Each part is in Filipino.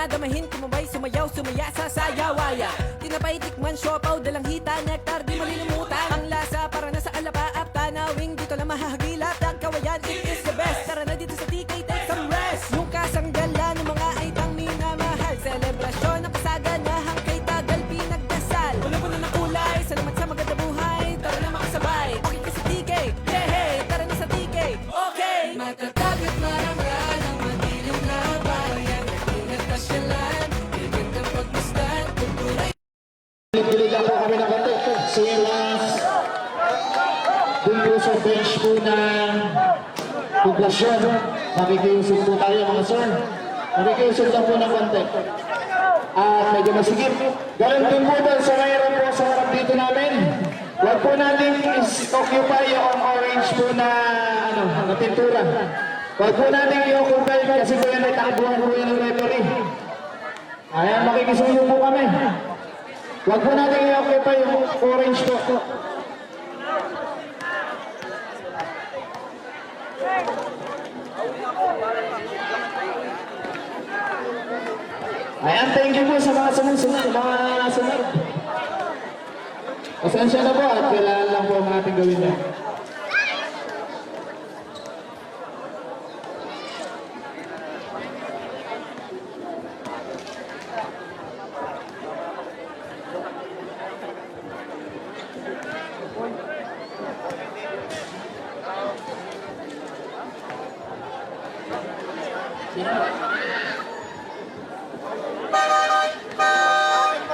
damahin, kumabay, sumayaw, sumaya sa sayawaya. Tinapay, tikman, siopaw, dalang hita, nektar, di malilimutan. Ang lasa para na sa alapaap, tanawing dito lang mahahagilap. Dagkawayan, it is the best. Tara na dito sa TK, take some rest. Yung kasanggalan ng mga aitang minamahal, selebrasyon ng kasaganahang kay tagal pinagdasal. Puno-puno ng kulay, salamat sa maganda buhay. Tara na makasabay, okay ka sa TK, yeah, hey, tara na sa TK, okay. Matatag at marangal ang madilim na bayan, ingat pasyalan, bigyan ng pagmasdan, kulturay. Pilihan po kami ng konti. Silas. Dun po sa bench po ng poblasyon. Nakikiusap po tayo mga sir. Nakikiusap lang po ng konti. At medyo masigit. Ganun din po doon sa mayroon po sa harap dito namin. Huwag po natin is-occupy yung orange po na, na pintura. Huwag po natin i-occupy kasi po yan ay takbuhan po yan ng referee. Ayan, makikisuyo po kami. Huwag po natin i-occupy yung orange po. Ayan, thank you po sa mga sumusunod, mga nasunod. Pasensya na po at kailangan lang po ang ating gawin na.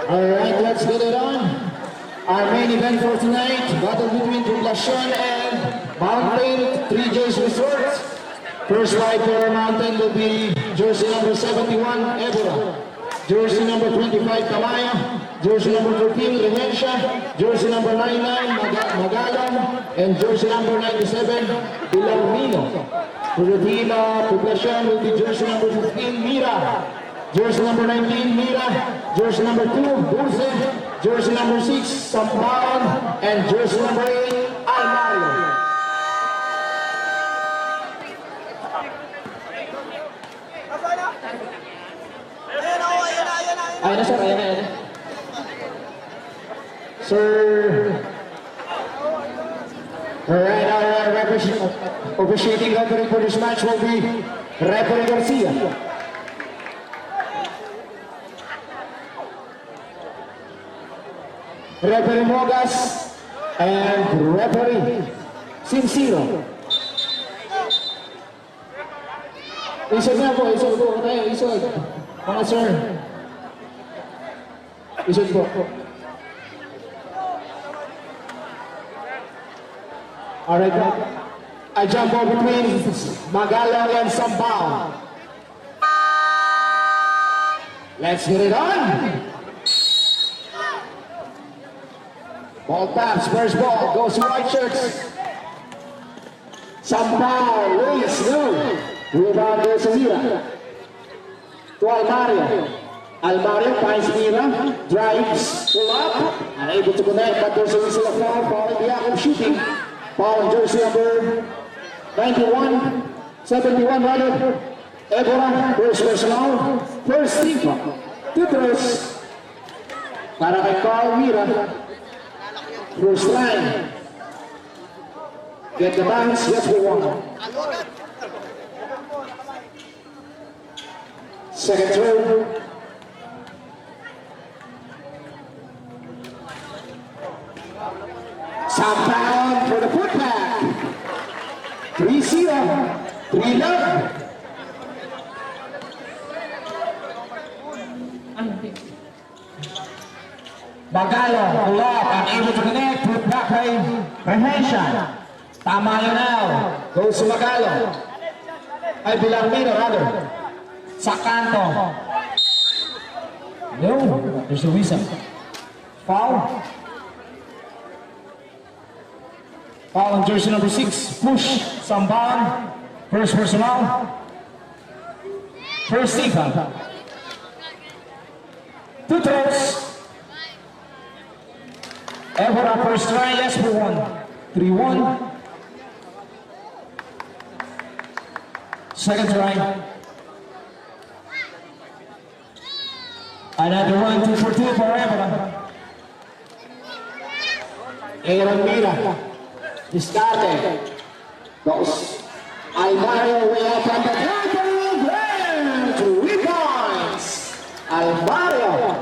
Alright, let's get it on. Our main event for tonight, battle between Poblacion and Mountain 3J's Resort. First ride for Mountain will be jersey number 71, Ebora. Jersey number 25, Tamaya. Jersey number 14, Rehencia. Jersey number 99, Magalong. And jersey number 97, Bilarmino. For the team of Poblacion will be jersey number 15, Mira. Jersey number 19, Mira. Jersey number 2, Dulce. Jersey number 6, Sampaon. And jersey number 8, Almario. Ayan na sir, ayan na. Sir. Alright, our officiating referee for this match will be Referee Garcia. Referee Mogas and Referee Sincero. Isod na po tayo, isod. Mga sir. Isod po. Alright, I jump over between Magalong and Sampaon. Let's get it on. Ball taps, first ball, goes to white shirts. Sampaon, Luis, no. Rebound goes to Mira. To Almario. Almario finds Mira, drives, pull up, unable to connect, but there's a whistle of foul in the act of shooting. Foul on jersey number 91, 71 rather. Ebora, first personal, first team foul. Two throws. Para kay Carl Mira. First line. Get the bounce, yes we won. Second throw. Sampaon for the putback. 3-0. 3-love. Magalong, pull up, unable to connect, put back by Rehencia. Tamaya now, goes to Magalong. Ay, Bilarmino rather. Sa kanto. No, there's a whistle. Foul. Foul on jersey number 6, push, Sampaon. First personal. First team foul. Two throws. Ebora first try, yes we won. 3-1. Second try. Another 1, 2 for 2 forever. Aaron Mira. Discarte. Goes. Almario way out from the table. And 3 points. Almario.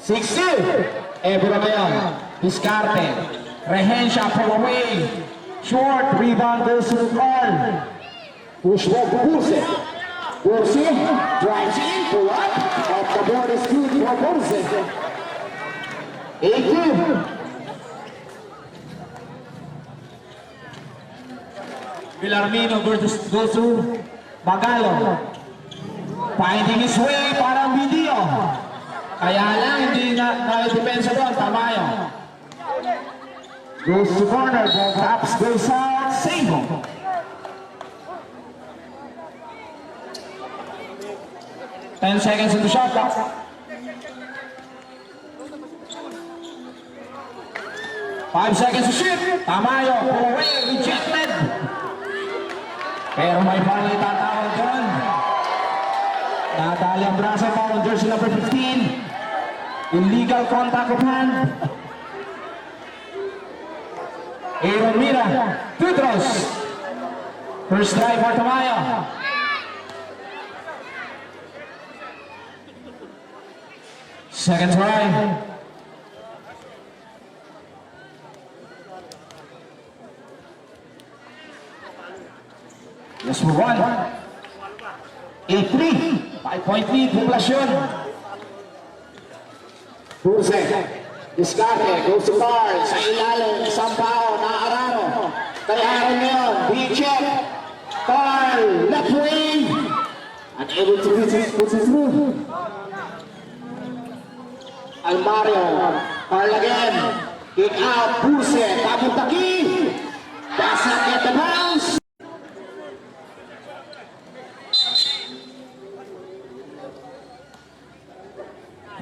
6-2. Ebro ngayon. Discarte. Rehencia pull away. Short rebound goes to Carl. Push back to Burse. Burse drives in, pull up. Off the board is good for Burse. 8-2. Villarmino goes to Bagalo. Finding his way para video. Kaya lang hindi na-depensa doon. Tamayo. Goes to corner. Taps goes out. Save. 10 seconds in the shot clock. Five seconds to shoot. Tamayo, pull away, rejected. Pero may foul na itatawag doon. Nadali ang braso pa on jersey number 15. Illegal contact of hand. Aaron Mira, 2 throws. First try for Tamayo. Second try. Let's move on. 8-3. 5-point lead. Poblacion. Burse. Discarte. Goes to Carl. Sa ilalim. Sampao. Naararo. Kayaran ngayon. B-check. Carl. Left wing. Unable to put it through. Almario. Carl again. Kick out. Burse. Papuntaki. Does not get the bounce.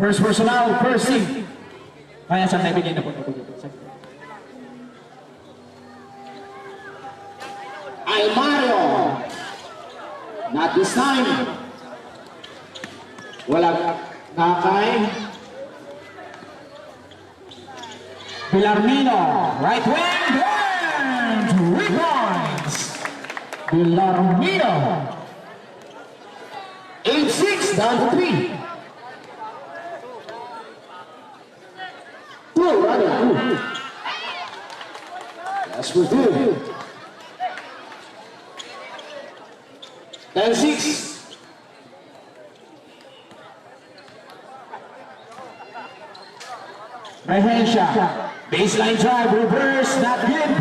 First personal, first team. Kaya saan tayo bigay na po? Almario. Not this time. Walang nakakay. Villarmino. Right wing. And 3 points. Villarmino. 8-6. Down to 3. That's for 2. 10-6. Rehencia. Baseline drive, reverse, not good.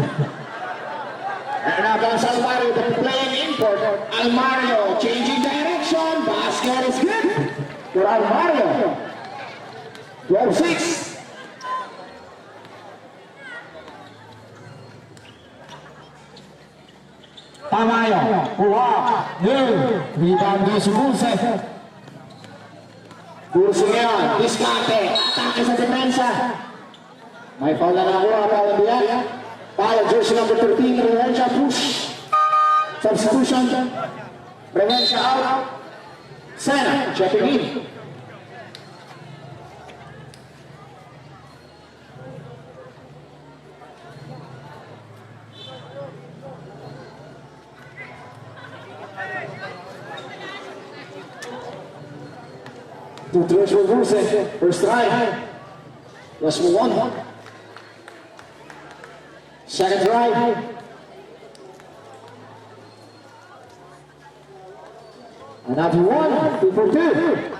And now comes Almario, the playing import. Almario changing direction. Basket is good for Almario. 12-6. Tamayo, pull up, rebound goes to Burse. Burse ngayon, Discarte, atake sa depensa. May foul na nakuha, foul na biyak. Foul, jersey number 13, Rehencia push. Substitution, Rehencia out. Sena, checking in. Two throws for Burse. First try. Let's move on. Second try. Another 1. 2 for 2.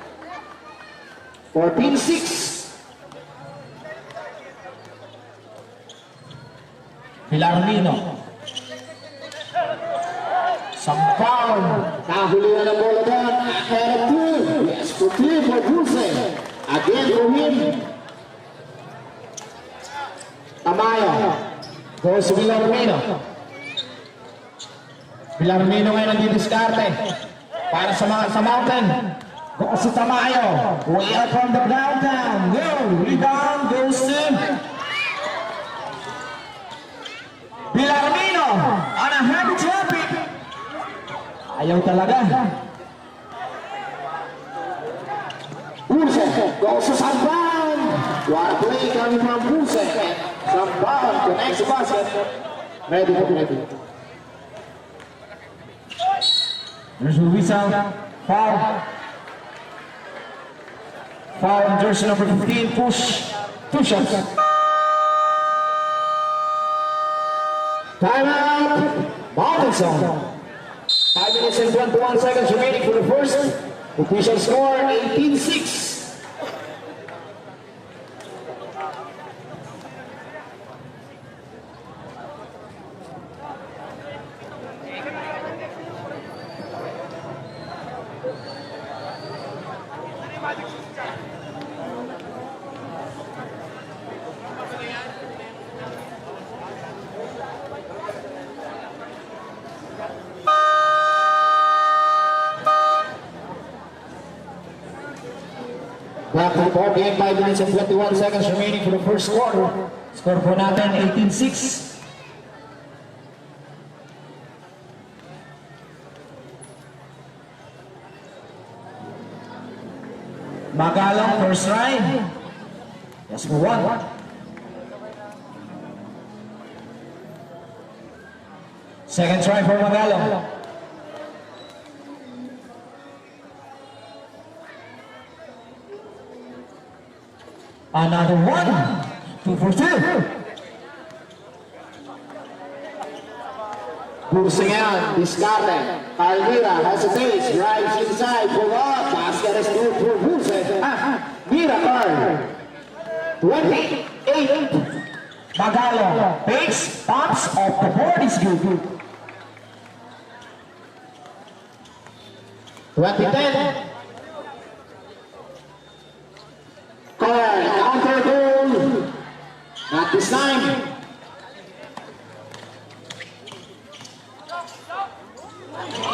14-6. Villarmino. Sampaw. Nahuli na ng bola doon. Ahead of 2. Yes, for 3 for Burse. Again for him. Tamayo. Goes to Villarmino. Villarmino ngayon nagdidiskarte. Para sa Mountain. Goes to Tamayo. Way out from the downtown. No. Rebound goes to Villarmino. On a heavy traffic. Ayaw talaga. Also Sambaon. What a play coming from Buse. Sambaon connects the basket. Ready. There's a whistle. Foul. Foul on jersey number 15. Push. 2 shots. Timeout. Mountain Zone. 5 minutes and 21 seconds remaining for the first. Official score 18-6. Back to the ball game, 5 minutes and 21 seconds remaining for the first quarter. Score po natin 18-6. Magalong first try. Yes, for 1. Second try for Magalong. Another 1. 2 for 2. Bursingan, discarte. Almira hesitates, drives inside, pull up, basket is good for Burse. Mira Carl. 28. Magalong pace, pops off the board is good. 2010. Carl, counter goal. Not this time.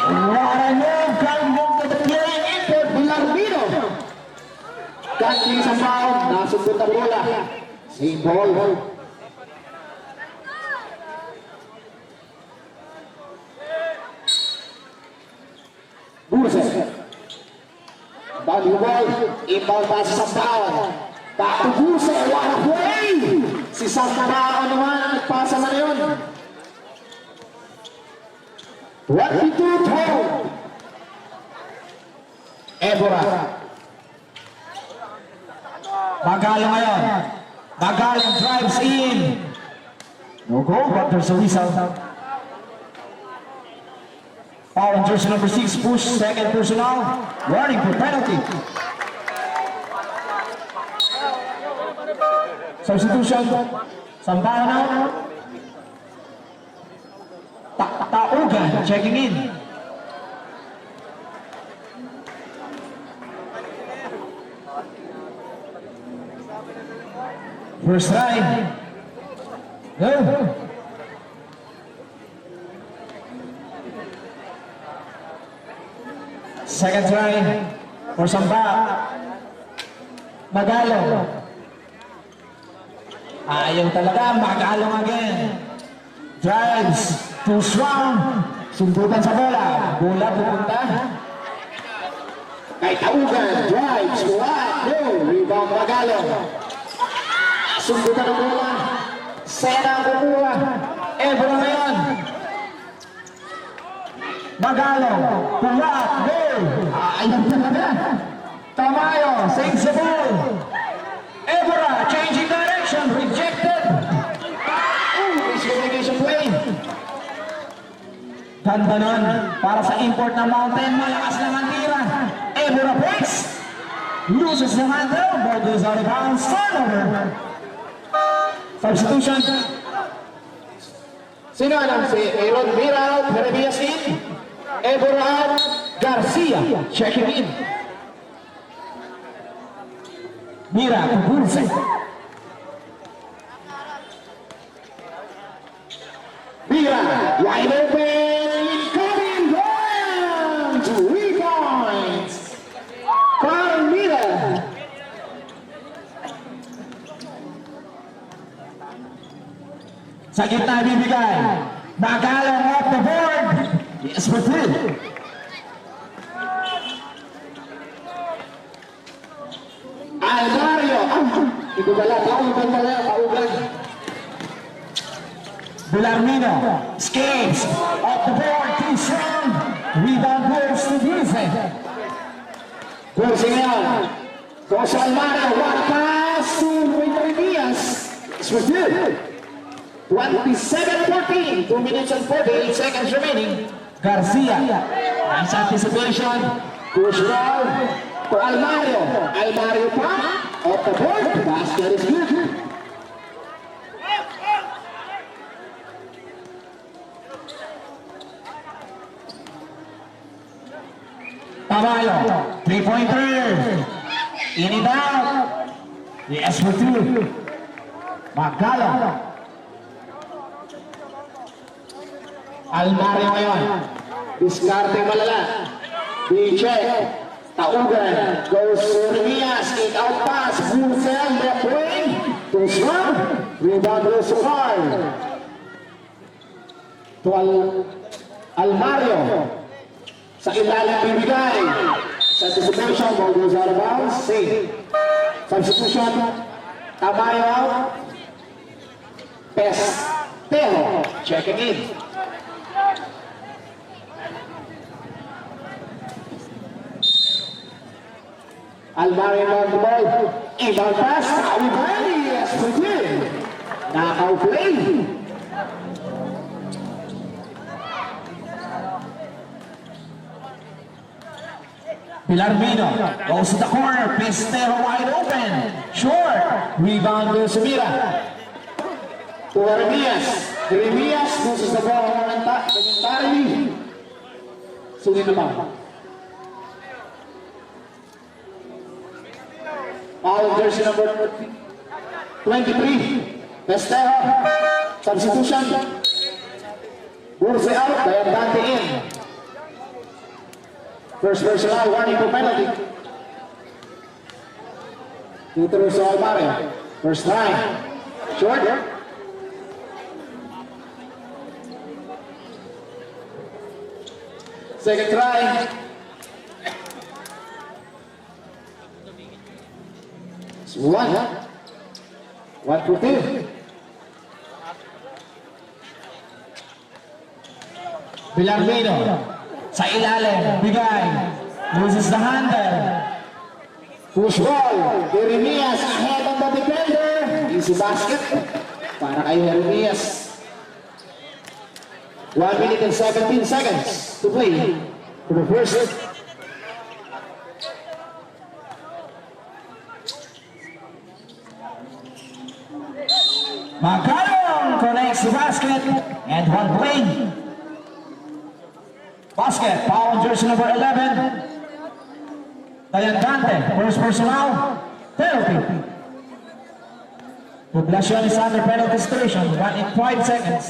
What a move coming to the play. Import Villarmino. Kanting sa foul, nasundot ang bola. Same ball. Burse. Value ball, inbound pass sa Sambaon. Back to Burse, what a play! Si Sambaon naman ang nagpasa na yun. 22-12. Evora. Magalong ngayon. Magalong drives in. No goal, but there's a whistle. Foul on jersey number 6, push, second personal. Warning for penalty. Substitution. Sambaon out. Taugan checking in. First try. Go. Second try for Samba. Magalong. Ayaw talaga, Magalong again. Drives, too strong. Sundutan sa bola. Bola pupunta. Kay Taugan, drives, what? No, rebound Magalong. Sundutan ang bola. Sena ang kumuha. Ebro ngayon. Magalong, pulat, goal. Ayaw talaga. Tamayo, saves the ball. Ebra, changing direction, rejected. Miscommunication play. Ganda nun, para sa import ng Mountain, malakas lang ang tira. Ebra breaks, loses the handle, ball goes out of bounds, turnover. Substitution. Sino alam? Si Aaron Mira out, Jeremias in. Ebora out, Garcia, checking in. Mira, Burse. Mira, wide open, incoming goal! 3 points. Carl Mira. Sa gitna bibigay. Magalong off the board. Yes, for 2. Almario. Ito pala, paugan pala, paugan. Villarmino escapes off the board, too strong. Rebound goes to Dulce. Dulce ngayon. Goes to Almario. One pass to Winter Diaz. It's for two. 27-14. 2 minutes and 48 seconds remaining. Garcia, nice anticipation. Push ball to Almario. Almario pa. Off the board. Basket is good. Tamayo, three-pointer. In and out. Yes for two. Magalo. Almario ngayon. Diskarte malala. D-check. Taugan. Goes to Remias. Kick out pass. Bursel. Left wing. To Swam. Rebound goes to Carl. To Almario. Sa ilalim bibigay. Substitution. Ball goes out of bounds. Safe. Substitution. Tamayo. Pestejo. Checking in. Almario on the ball. Ibang pass. Alibali. Yes, for good. Naka-play. Villarmino goes to the corner. Pistero wide open. Short. Rebound goes to Mira. To Remias. Remias loses the ball momentarily. Sulit naman. Foul jersey number 23. Pestejo. Substitution. Burse out. Dante in. First personal warning for penalty. Tuturo sa Almario. First try. Short. Second try. It's one. One for two. Villarmino sa ilalim. Bigay. Loses the handle. Push ball. Jeremias ahead of the defender. Easy basket. Para kay Jeremias. 1 minute and 17 seconds to play for the first. Magalo connects the basket and one play. Basket, foul on jersey number 11. Dante, first personal, penalty. Poblacion is under penalty situation, 1 in 5 seconds.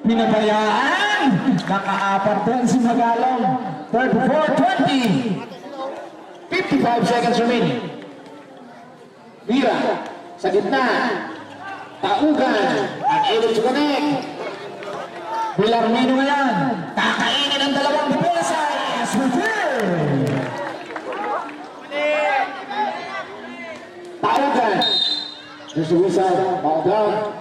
Pinabayaan, naka-apat din si Magalong. 34-20. 55 seconds remaining. Mira sa gitna. Taugan. Unable to connect. Villarmino yan. Kakainin ang dalawang depensa. Yes, return. Taugan. There's the whistle. Ball down.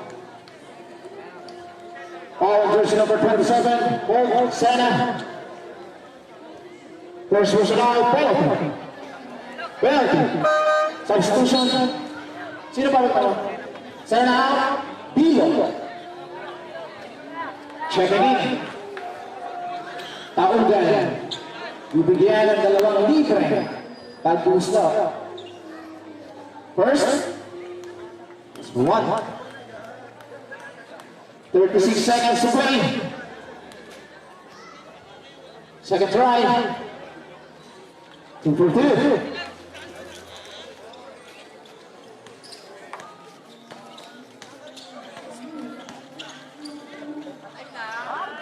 Foul jersey number 27. Paul Sena. First personal penalty. Penalty. Substitution. Sino ba ito? Sena. Bilo. Checking in. Taugan. Bibigyan ng dalawang libre. Pag-gusto. First. It's for one. 36 seconds to play. Second try. 2 for 2.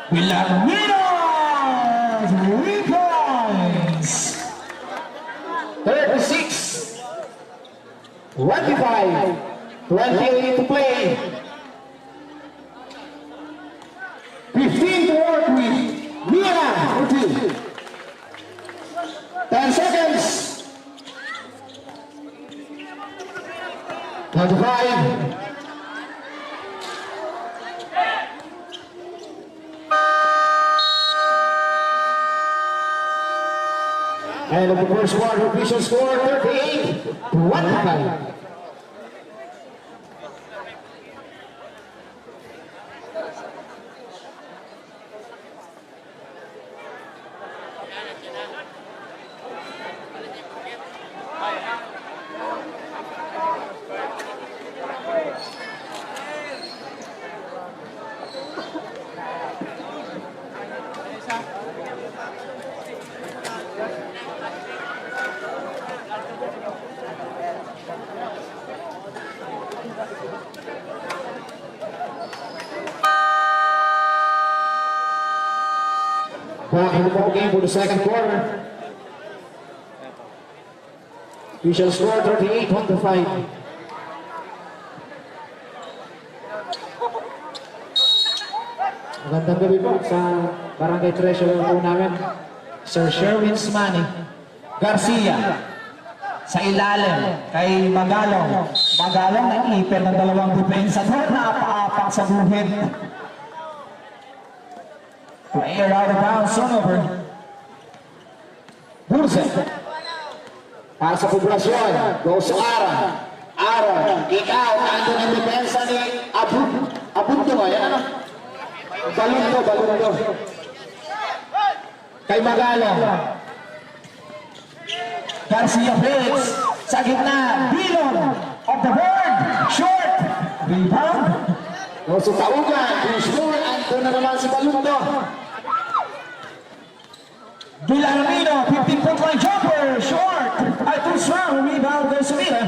Villarmino! 3 points! 36. 25. 28 to play. 15 to work with. 10 seconds. 25. And of the first quarter, official score 38-25. Back in the ball game for the second quarter. Official score 38-25. Magandang gabi po sa Barangay Treasurer po namin, Sir Sherwin Smani Garcia. Sa ilalim kay Magalong. Magalong nag-ipin ng dalawang depensa doon na apa-apak sa buhid. Player out of bounds, turnover. Burse. Para sa poblasyon, goes to Ara. Ara, ikaw, nandun ang depensa ni Abundo mo, yan ano? Balundo. Kay Magalong. Garcia Blitz sa gitna. Bilon of the board. Short. Rebound. Goes to Taugan, Cruzmur, andun na naman si Balundo. Villarmino, 15-point line jumper. Short. Ay, too strong. Rebound goes to Mira.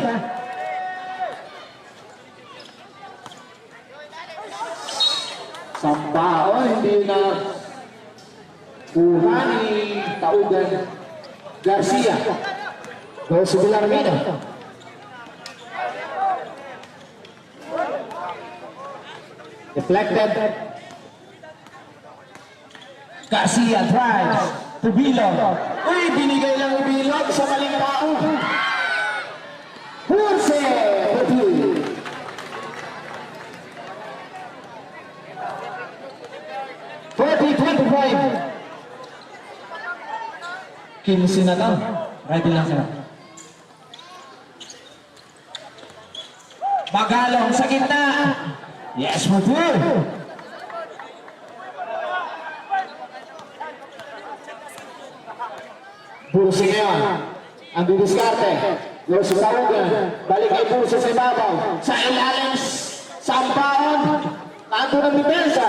Sambao, hindi na kuha ni Taugan Garcia. Goes to Villarmino. Deflected. Garcia drives to Bilon. Uy, binigay lang ibilog sa maling tao. Purse! 40-25. 15 na to. Ready lang sila. Magalong sa gitna. Yes, for two. Purse ngayon. Ang didiskarte. Goes to Taugan. Balik kay Purse sa ibabaw. Sa ilalim. Sampaon. Nandun ang depensa.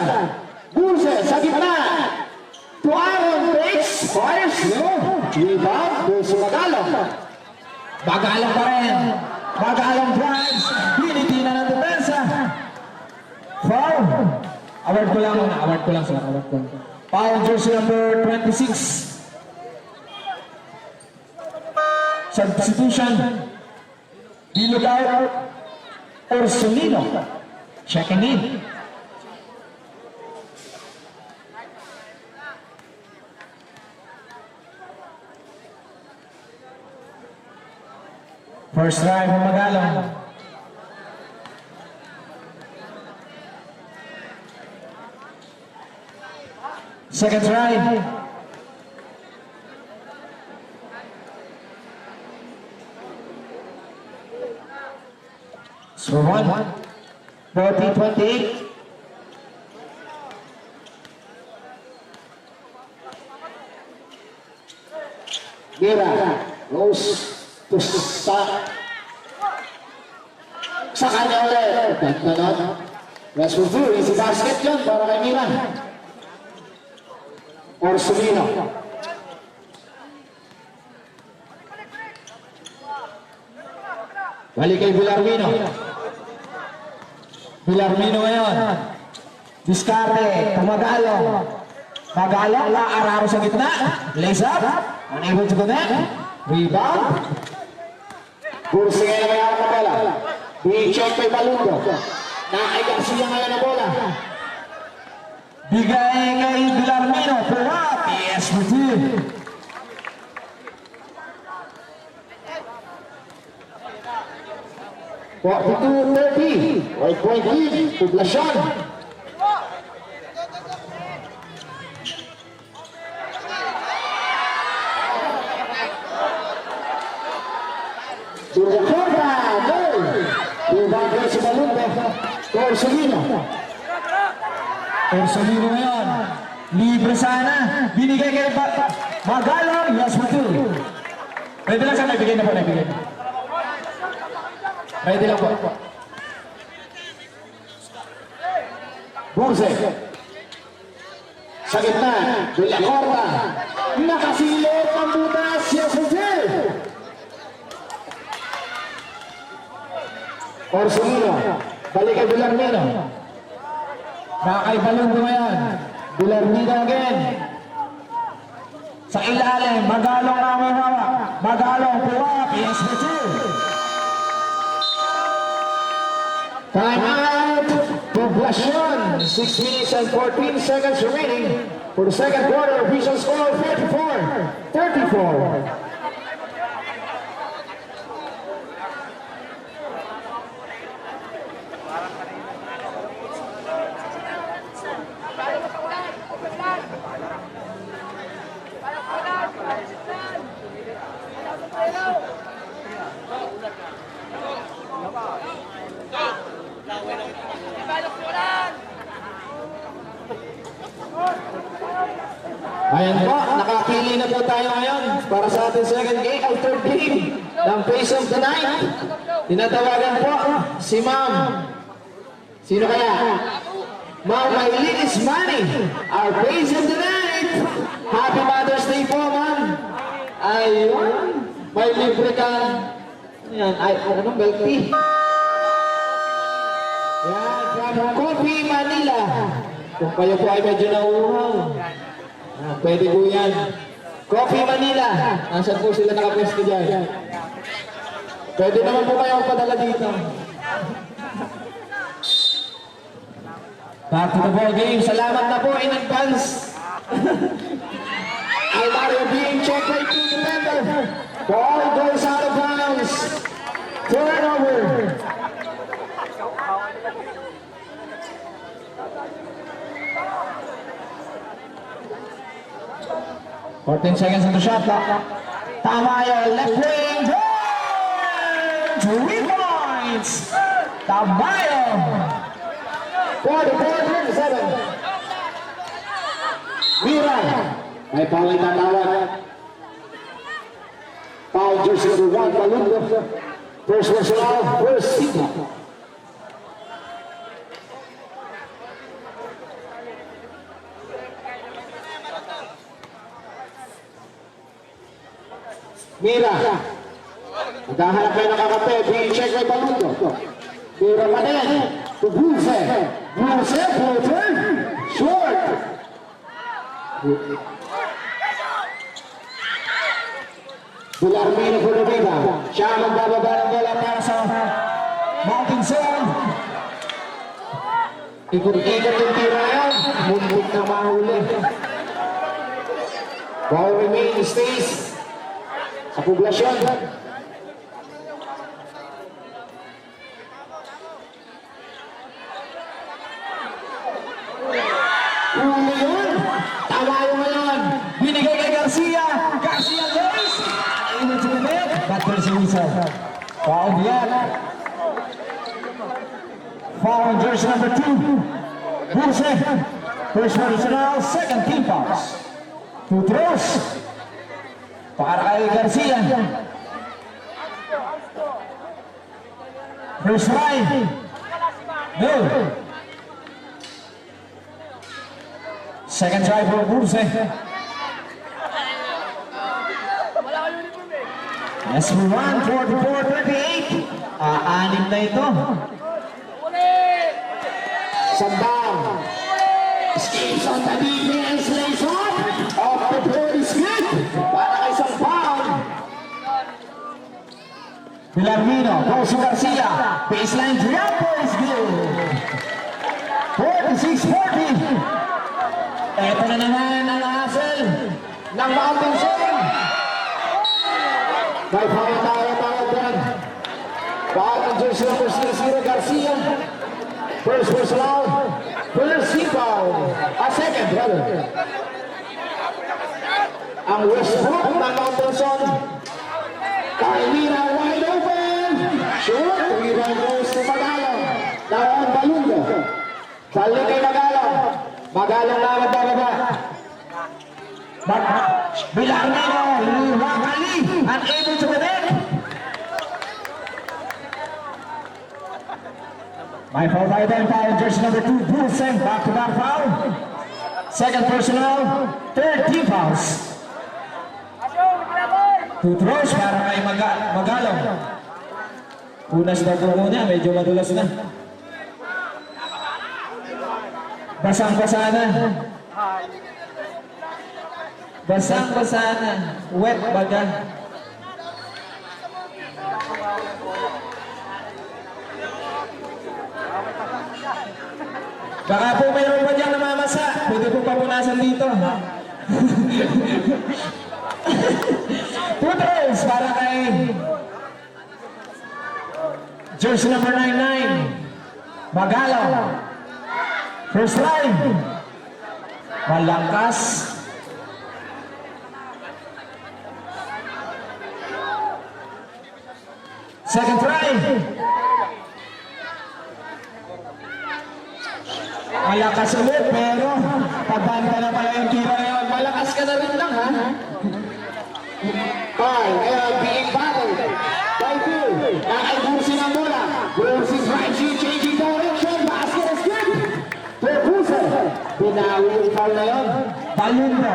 Purse sa gitna. To Aaron takes. Fires. No. Rebound. Goes to Magalong. Magalong pa rin. Magalong drives. Biniti na ng depensa. Foul. Award ko lang muna. Award ko lang sila. Award ko lang. Foul jersey number 26. Substitution. Bilog out. Orsolino. Checking in. First drive ng Magalong. Second drive. So 40-28. Mira goes to sa kanya ulit. Ganda nun. West for two. Easy basket yun para kay Mira. Orsolino. Balik kay Villarmino. Villarmino ngayon. Diskarte. Magalong. Magalong. Araro sa gitna. Lays up. Unable to connect. Rebound. Bursi ngayon may arang na bola. I-check kay Balundo. Nakay Garcia ngayon na bola. Bigay kay Villarmino. Pull up. Yes, for two. 42-30. Right point lead, Poblacion. Duracorda, goal. Ibagay si Balunde. Torsolino. Orsolino ngayon. Libre sana. Binigay kay Magalong. Yes, Matu. Pwede lang sana. Ibigay na po. Ibigay. Pwede lang po. Burse. Sa gitna, Duracorda. Nakasilip ang butas. Yes, Matu. Orsolino. Balik kay Villarmino. Bakay Balunde ngayon. Villarmino again. Sa ilalim. Magalong na may hawak. Magalong puwak. Yes, Matu. Time out. Poblacion. 6 minutes and 14 seconds remaining for the second quarter. Official score 34-34. Ayan po, nakapili na po tayo ngayon para sa ating second game, o third game ng Face of the Night. Tinatawagan po si Ma'am. Sino kaya? Ma'am Maylin Ismani, our Face of the Night. Happy Mother's Day po, Ma'am. Ayun, may libre ka. Ayan, ay, ano, milk tea. Yan, from Coffee Manila. Kung kayo po ay medyo nauuhaw. Pwede po yan. Coffee Manila. Nasaan po sila nakapwesto dyan? Pwede naman po kayo padala dito. Back to the ball game. Salamat na po in advance. Almario being checked by two defender. Ball goes out of bounds. Turnover. 14 seconds on the shot clock. Tamayo, left wing. 3 points. Tamayo. 44-37. Mira. May foul na tawag. Foul jersey number 1, Balundo. First personal, first signal. Mira. Maghahanap kayo ng kakape. Being check by Balundo. Mira pa din. To Bulse. Bulse, floater. Short. Villarmino Pulubida. Siya ang magbababa ng bola para sa Mountain Zone. Ikot-ikot yung tira yan. Mumbut na mahuli. Ball remains, stays sa Poblacion. Huli yun. Tama yung ngayon. Binigay kay Garcia. Garcia goes. Init to the net. But there's a whistle. Foul yan. Foul on jersey number 2. Bulse. First personal, second team fouls. 2 throws. Para kay Garcia. First try. No. Second try for Bulse. Yes, we won 44-38. Anim na ito. Sandang. Escapes on the defense. Lays off. Off the board is good. Para kay Sampaw. Villarmino goes to Garcia. Baseline jumper is good. 46-40. Ito na naman ang hassle Ng Mountain Zone. May foul tayo dyan. Foul on jersey number 00, Garcia. First personal. First team foul. Second, rather. Ang Westbrook ng Mountain Sun. Carlina wide open. Shoot. Rebound goes to Magalong. Now on Balungo. Balik kay Magalong. Magalong na nagbababa. Bilarnero, Wakali, unable to connect. My foul by then, foul, jersey number 2, Brusen, back-to-back foul. Second personal, third team fouls. Two throws para kay Magalong. Punas na po muna, medyo madulas na. Basang-basa na. Basang-basa na. Wet baga. Baka po mayroon pa diyang namamasa. Pwede po papunasan dito. Two throws para kay jersey number 99, Magalong. First line. Malakas. Second try. Malakas ulit pero pabanta na pala yung tira ngayon. Malakas ka na rin lang, ha? Being battled by two. Nakaibusin ang bola. Versus Raiji, changing direction. Basket is good. Perbusa. Binawi yung foul na yun. Balungo.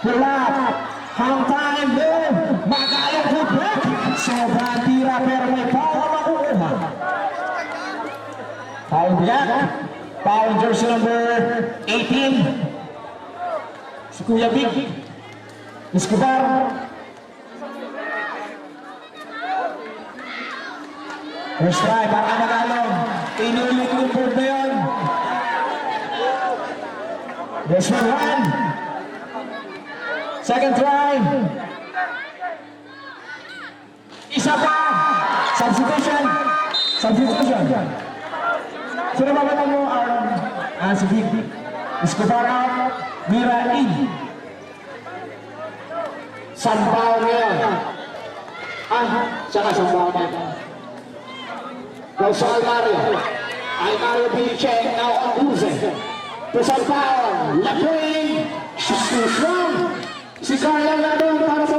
Pulap. Hang time doon. Magalong to break. Sobrang tira pero may foul na makukuha. Foul black. Foul jersey number 18. Si Kuya Big. Escobar. First try para Magalong. Inulit yung board na yun. This one. Second try. Isa pa. Substitution. Sino ba ba mo? Si Big. Escobar out. Mira in. Sampaw ngayon. Saka sampaw ngayon. Now sa Almario. Almario Piliche. Now on Uze. To sampaw. Lapwing. She's too strong. Si Carla na doon para sa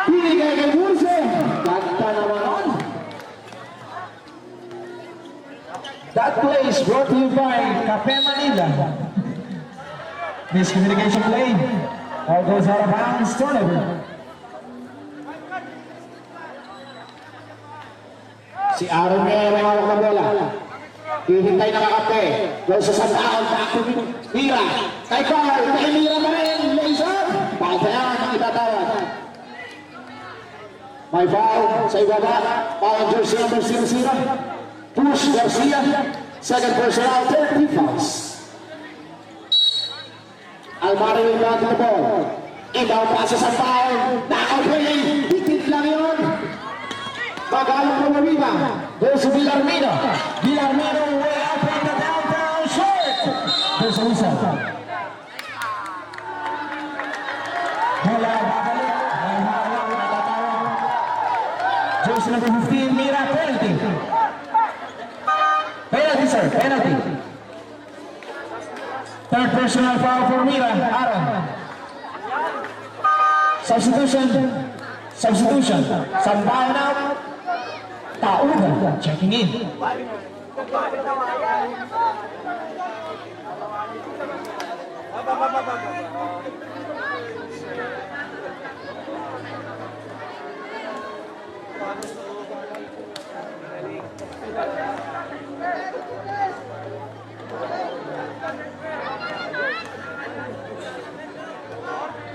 pinigay kay Uze. Ganda naman. That play is brought to you by Cafe Manila. Miscommunication play. All goes out of bounds. Turnover. Si Aaron ngayon may hawak ng bola. Hihintay na kakape. Gawin sa sandaon. Mira. Kay Carl. Kay Mira na rin. Laser. Foul pa yan ang itatawad. May foul sa ibaba. Foul jersey number 00. Push Garcia. Second personal. 30 fouls. Almario yung back the ball. Inbound passes sa foul. Nakaplay. Hitit lang yun. Magalong pumamima. There's a Villarmino. Villarmino way up in the downtown short. There's a whistle. Bola babalik. May hawak na tatawag. Jersey number 15, Mira, penalty. Penalty, sir. Penalty. Third personal foul for Mira. Aaron. Substitution. Sambaw out. Tauga. Checking in.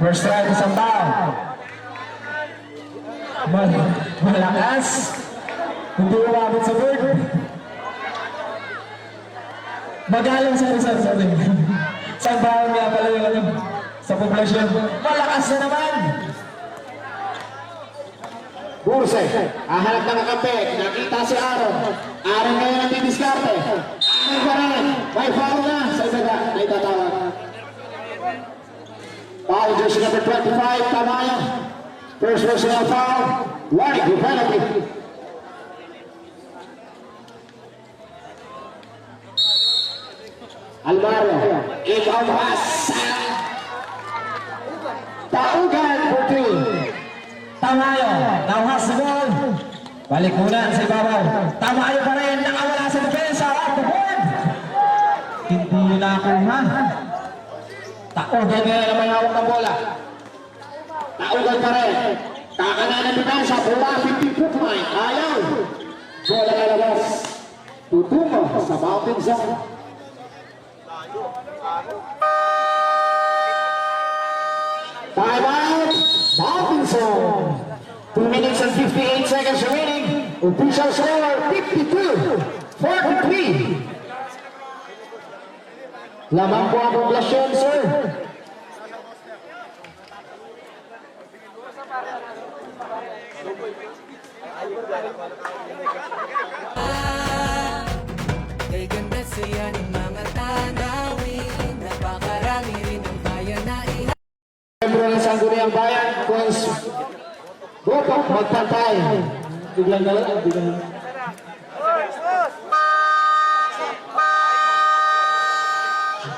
First try to Sambaw. Malakas. Hindi umabot sa board. Magalong sa rin. Sambaw nga pala yung sa poblasyon. Malakas na naman. Burse, hahanap ng kakampi. Nakita si Aaron. Aaron ngayon ang didiskarte. Aaron pa rin. May foul na sa isaga. Ay tatawag. Foul jersey number 25. Tamayo. First personal foul. Warning, good penalty. Alvaro. Inbound pass. Taugan for 3. Tamayo, now has the ball. Balik muna sa ibabaw. Tamayo pa rin, nakawala sa depensa. Off the board. Hindi yun nakuha. Taugan nila na may hawak ng bola. Taugan pa rin. Kakanan ng depensa. Bola 50-foot line. Ayaw. Bola na labas. Tutungo sa mountain zone. Time out. Mountain zone. 2 minutes and 58 seconds remaining. Official score 52-43. Lamang po ang poblasyon, sir. Kay ganda saya ng mga tanawin. Napakarami rin ng bayan na Membro ng Sangguniang Bayan, Cons Bopak magpantay. Biglang galang, biglang.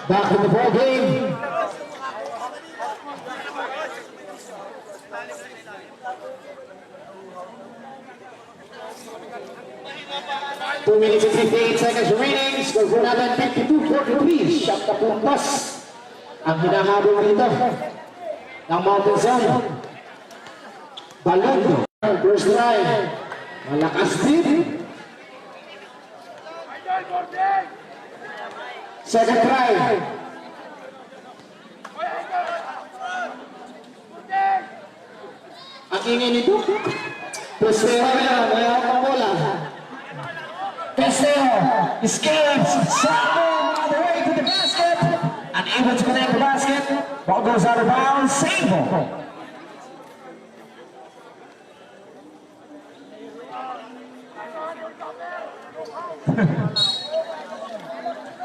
Back to the ball game. Two minutes and 58 seconds remaining. Score po natin 52-43. Siyam na puntos ang hinahabol dito ng Mountain Zone. Balondo. First drive. Malakas din. Second drive. Ang ingay nito. Pestero na. May hawak ang bola. Pestero escapes. Sabo all the way to the basket. Unable to connect the basket. Ball goes out of bounds. Save.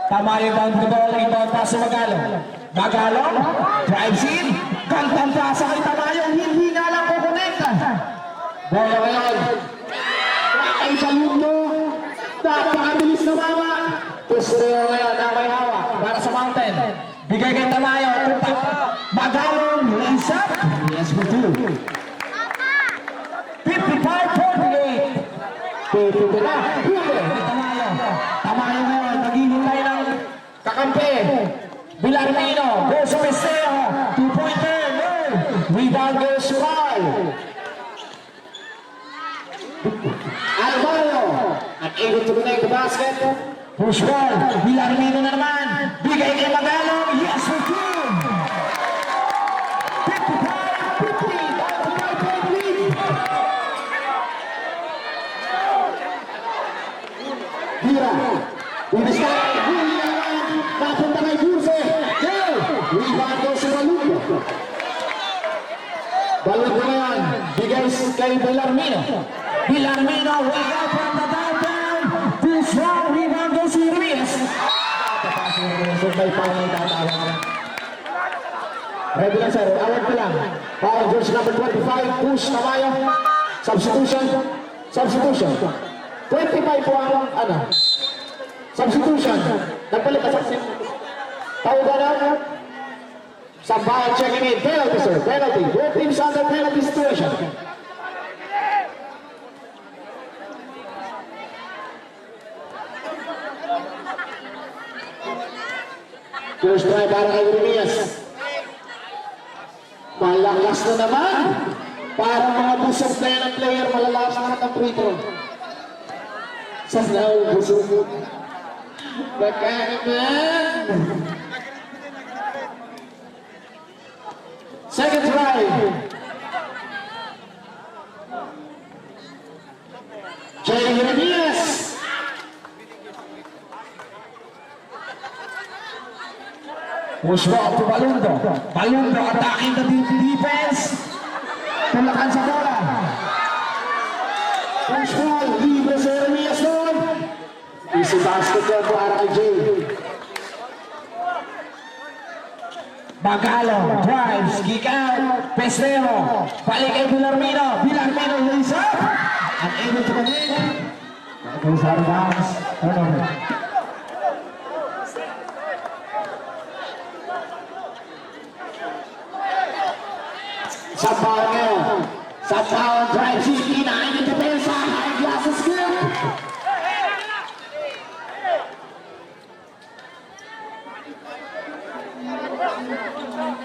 Tama yung bound the ball. Inbound pass sa Magalong. Magalong. Drives in. Kantang pasa kay Tamayo. Hindi na lang kukonekta. Bola ngayon. Ay sa mundo. Napakabilis na mama. Pestero ngayon na may hawak. Para sa Mountain. Bigay kay Tamayo. Magalong. Lays up. Yes, for 2. 55-48. Pwede na. Tamayo. Tamayo ngayon. Naghihintay ng kakampi. Villarmino. Goes to Pestero. 2-pointer. No. Rebound goes to Kyle. Alvaro. Unable to connect the basket. Push ball. Villarmino na naman. Bigay kay Magalong. Yes, for 2. 55-50. That's the 5-point lead. Hira. Biniskay. Hira. Napunta kay Burse. Go. Rebound goes to Balugo. Balugo na yan. Bigay kay Villarmino. Villarmino way out from the downtown. This one rebound goes to Ruiz. So may foul na itatawag. Ready lang sir. Award ko lang. Foul jersey number 25. Push Tamayo. Substitution. Substitution. 25 po ang ano. Substitution. Nagpalit ka substitution. Tawagan na. Sambahan checking in. Penalty sir. Penalty. Both teams under penalty situation. First try para kay Rumias. Malakas na naman. Parang mga busog na yan ang player. Malalakas na ang free throw. Sa now, busog. Baka naman. Second try. Jay Rumias. Push ball to Balundo. Balundo attacking the defense. Tulakan sa bola. ball, libre si Jeremias doon. Easy basketball po RRJ. Bagalo, drives, kick out, Pestrero, balik kay Villarmino, Villarmino lays up, unable to connect. That goes out of bounds, turnover. Sa foul ngayon. Sa foul, drive, si Inaay ng depensa, high glasses good.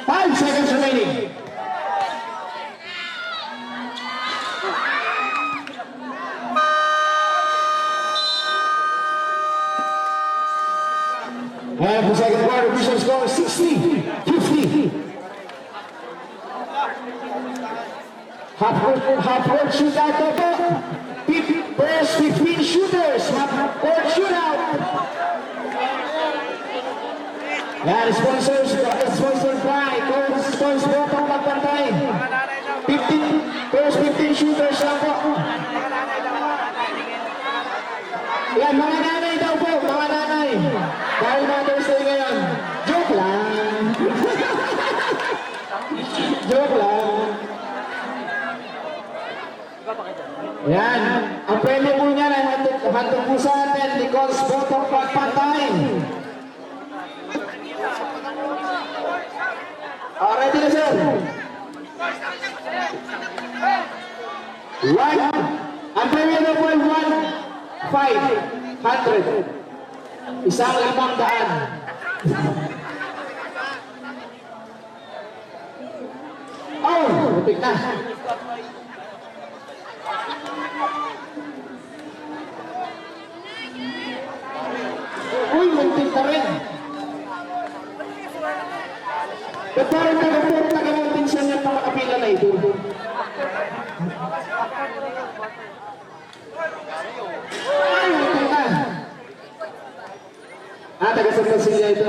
5 seconds remaining. And the second quarter, official score 60-50. Half-court shootout na po. First 15 shooters, half-court shootout. Yan, sponsored by Coach Botong Magpantay. First 15 shooters lang po. Yan, mga nanay daw po, mga nanay. Dahil Mother's Day ngayon. Joke lang. Joke lang. Yan, ang premyo po niya ay handog po sa atin ni Coach Botong Magpantay. Ready na sir? Ang premyo na po ay 1,500. Isang 500. Oh, butik na. Uy, muntik na rin. Ba't parang taga-munting siya niya pakakapila na ito? Ay, muntik na. Taga-Santa Celia ito.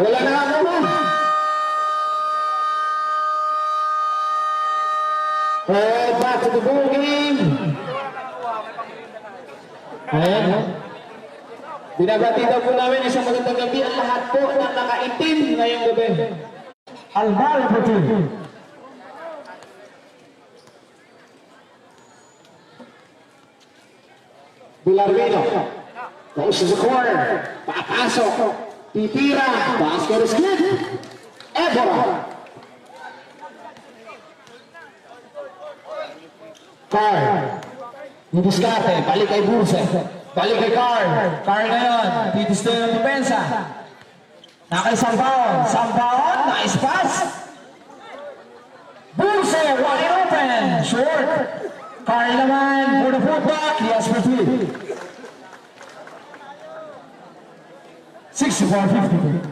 Wala na ako ba? Back to the ball game. Ayan. Binabati daw po namin isang magandang gabi ang lahat po na nakaitim ngayong gabi. Alvaro Putin. Villarmino. Goes to the corner. Papasok. Titira. Basket is good. Ebora. Carl. Didiskarte. Balik kay Burse. Balik kay Carl. Carl ngayon. Titisto yung depensa. Nakay Sampaon. Sampaon. Nice pass. Burse. Wide open. Short. Carl naman. For the putback. He has for 3. 64-50.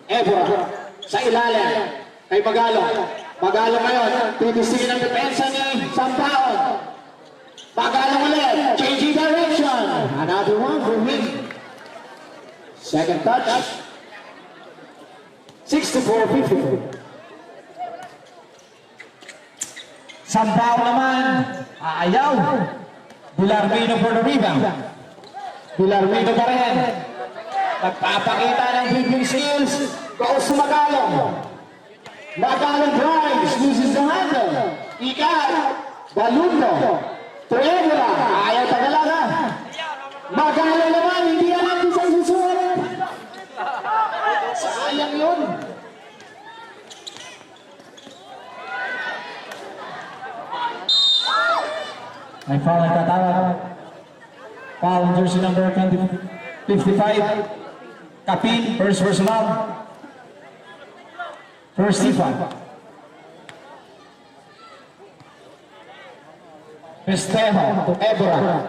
Ebora. Sa ilalim. Kay Magalong. Magalong ngayon. Titisingin ang depensa ni Sampaon. Magalong ulit. Changing direction. Another one for him. Second touch. 64-50. Sampaon naman. Ayaw. Villarmino for the rebound. Villarmino pa rin. Nagpapakita ng dribbling skills. Goes to Magalong. Magalong drives. Loses the handle. Ikat. Balundo. To Ebora. Ayaw tagalaga. Magalong naman. Hindi alam kung saan susunod. Sayang yun. May foul ang tatawag. Foul on jersey number 55. Kapin, first personal. First Stefan. Festejo to Ebora.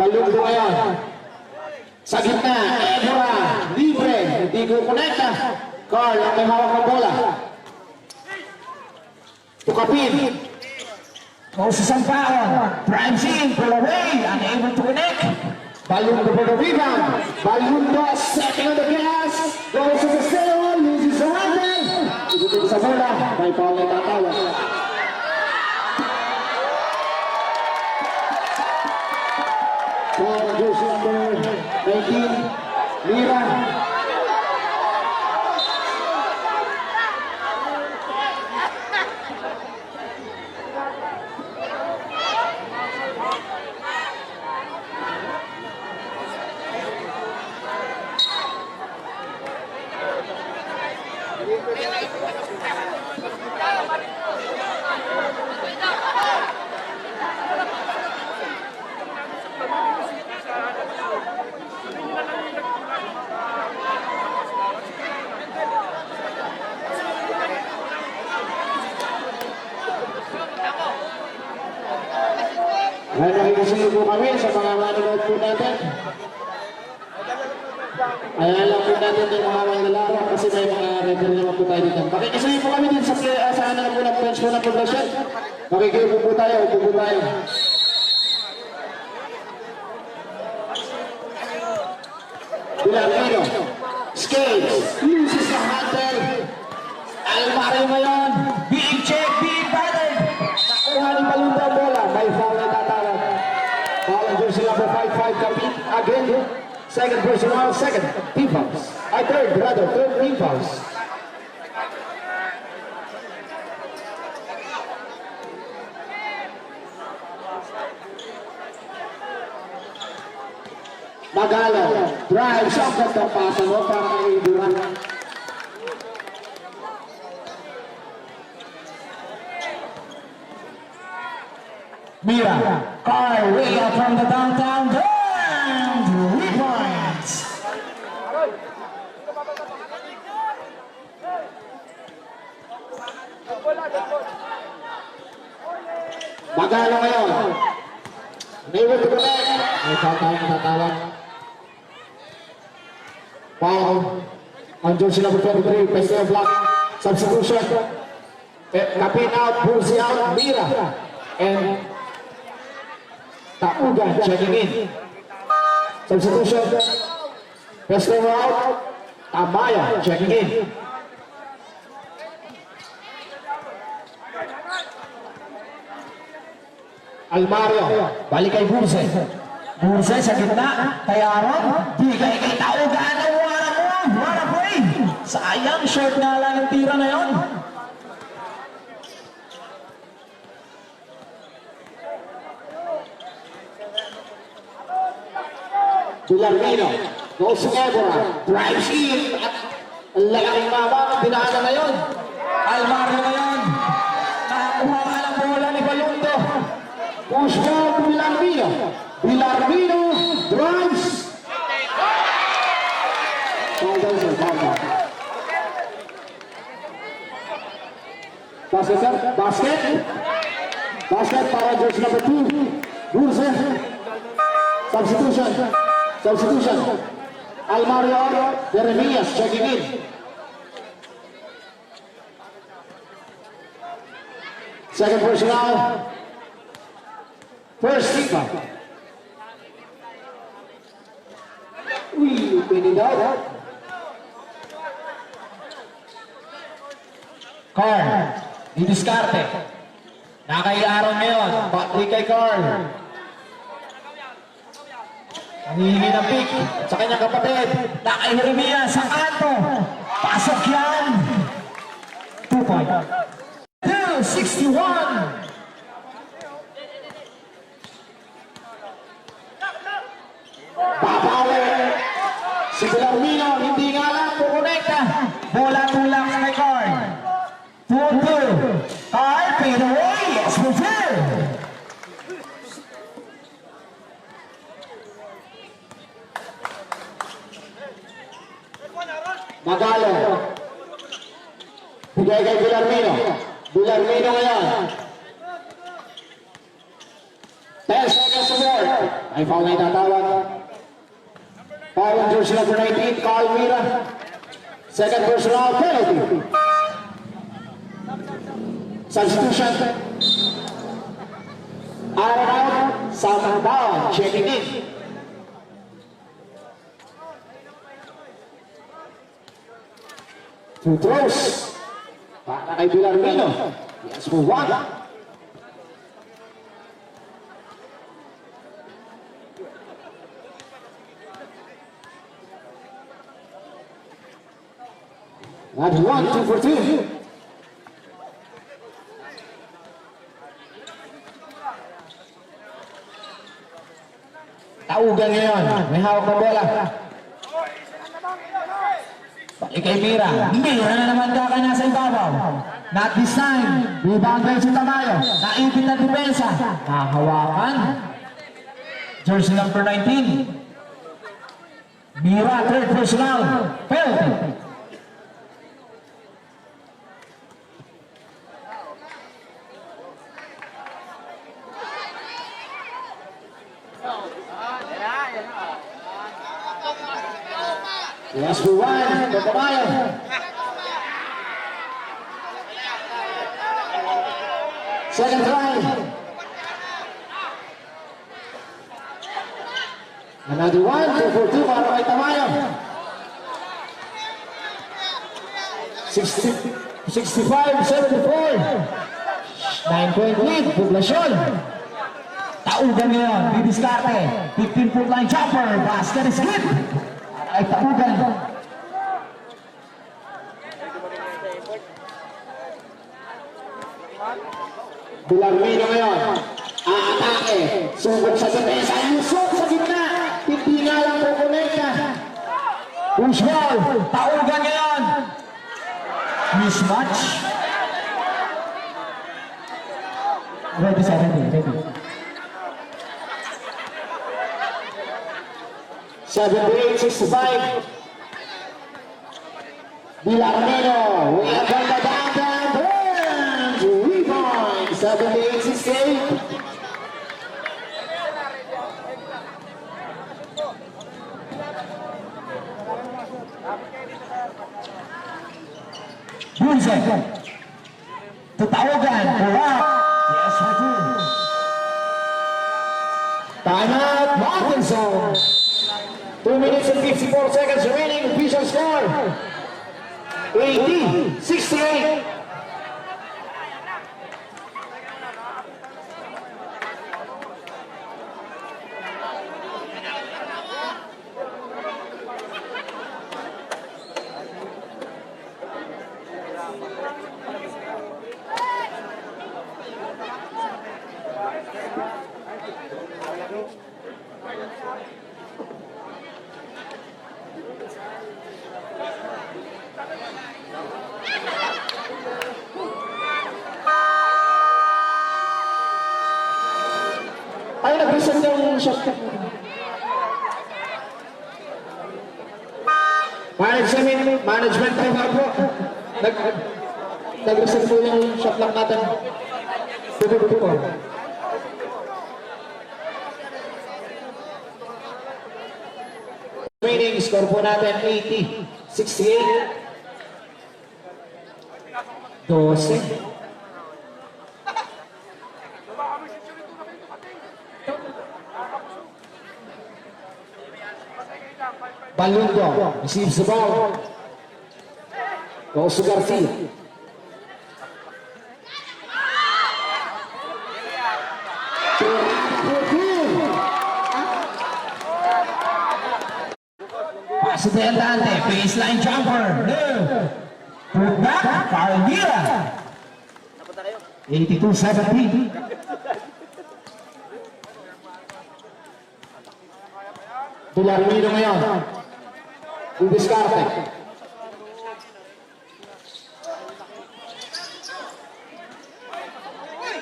Balundo ngayon. Sa gitna. Ebora. Libre. Hindi ko connecta. Carl ang may hawak ng bola. Tukapin. Goes to Sampaon. Drives in, pull away, unable to connect. Balundo for the rebound. Balundo, second on the gas. Goes to the center, loses the handle. Isutin sa bola. May foul na tatawag. Foul jersey number 19. Mira. Ay, nakikinig po kami sa mga manonood po natin. Ay, alam po natin yung mga manlalaro kasi may mga referee naman po tayo dito. Makikisaya po kami din sa ano po ng French po ng progression. Makikinig po tayo, upo po tayo. Villarmino. Skates. Loses the handle. Almario ngayon. Big check, big battle. Nakuha ni Balundo ang bola. May foul na tatawag. Foul ang jersey number 55 Kapit. Again. Second personal, second team fouls. Ay, third team fouls. Magalong. Drive. Shot ang pasa mo para kay Duran. Mira, Carl way out from the downtown. Down, 3 points. Magalong ngayon. Unable to connect. May foul tayong tatawag. Foul. On jersey number 23, Peseo block. Substitution. Kapin out, Bursi out, Mira. And Taugan checking in. Substitution. Peseo out. Amaya checking in. Almario. Balik kay Burse. Burse sa gitna. Kay Aaron. Bigay kay Taugan. Wala mo. Sayang, short nga lang yung tira na yun. Villarmino goes to Evora, drives in, at ang lalaking mama ang pinaanan na yun. Alvaro ngayon. Nakakuha ka ng bola ni Balundo. Push ball to Villarmino. Villarmino drives. Basket, sir. Basket. Basket para jersey number 2. Dulce. Substitution. Substitution. Almario Jeremias checking in. Second personnel. First keeper. Uy, pwede daw. Carl, didiskarte. Nakaiaron ngayon. Di kay Carl. Nangihingi ng pick sa kanyang kapatid. Nakay Jeremias sa kanto. Pasok yan. 2 point. 261. Papawi. Si Villarmino, hindi nga lang kukonekta. Bola tulak sa kay Carl. 2-2. Carl, fade away. Yes, Brazil. Magalo. Bigay kay Villarmino. Villarmino ngayon. 10 seconds to board. Ay foul na itatawag. Foul on jersey number 19, Carl Mira. Second personal penalty. Substitution. Out and out. Sam down. Checking in. Two throws. Para kay Villarmino. Yes for one. That's 1, 2 for 2. Taugan ngayon. May hawak na bola. Balik kay Mira. Mira na naman ka nasa ibabaw. Not this time. Rebound kayo si Tamayo. Naipit na depensa. Nahawakan. Jersey number 19. Mira, third personal. Penalty. Yes for one. Tamayo. Second try. Another 1, 2 for 2 para kay Tamayo. 65-74. 9-point lead. Poblasyon. Taugan ngayon. Didiskarte. 15-foot line jumper. Basket is good. Ay taugan. Villarmino ngayon. Aatake. Sugod sa depensa. Lusot sa gitna. Hindi nga lang kukonekta. Push ball. Taugan ngayon. Mismatch. Ready, 17. Ready. 78-65. Villarmino. We have got the downtown turns. Rebound. 78-68. Dulce. Tatawagan. Correct. Yes, we do. Timeout. Mountain Zone. 2 minutes and 54 seconds remaining. Official score. 80-68. Ay, nag-reset yung shot. Management referee po. Nag-reset po yung shot lang natin. Tutututo po. Remaining score po natin 80, 68, 12. Balundo receives the ball. Goes to Garcia. Pass to the Andante, baseline jumper. No. Put back, Cardia. 82-17. Dularmino ngayon. Didiskarte.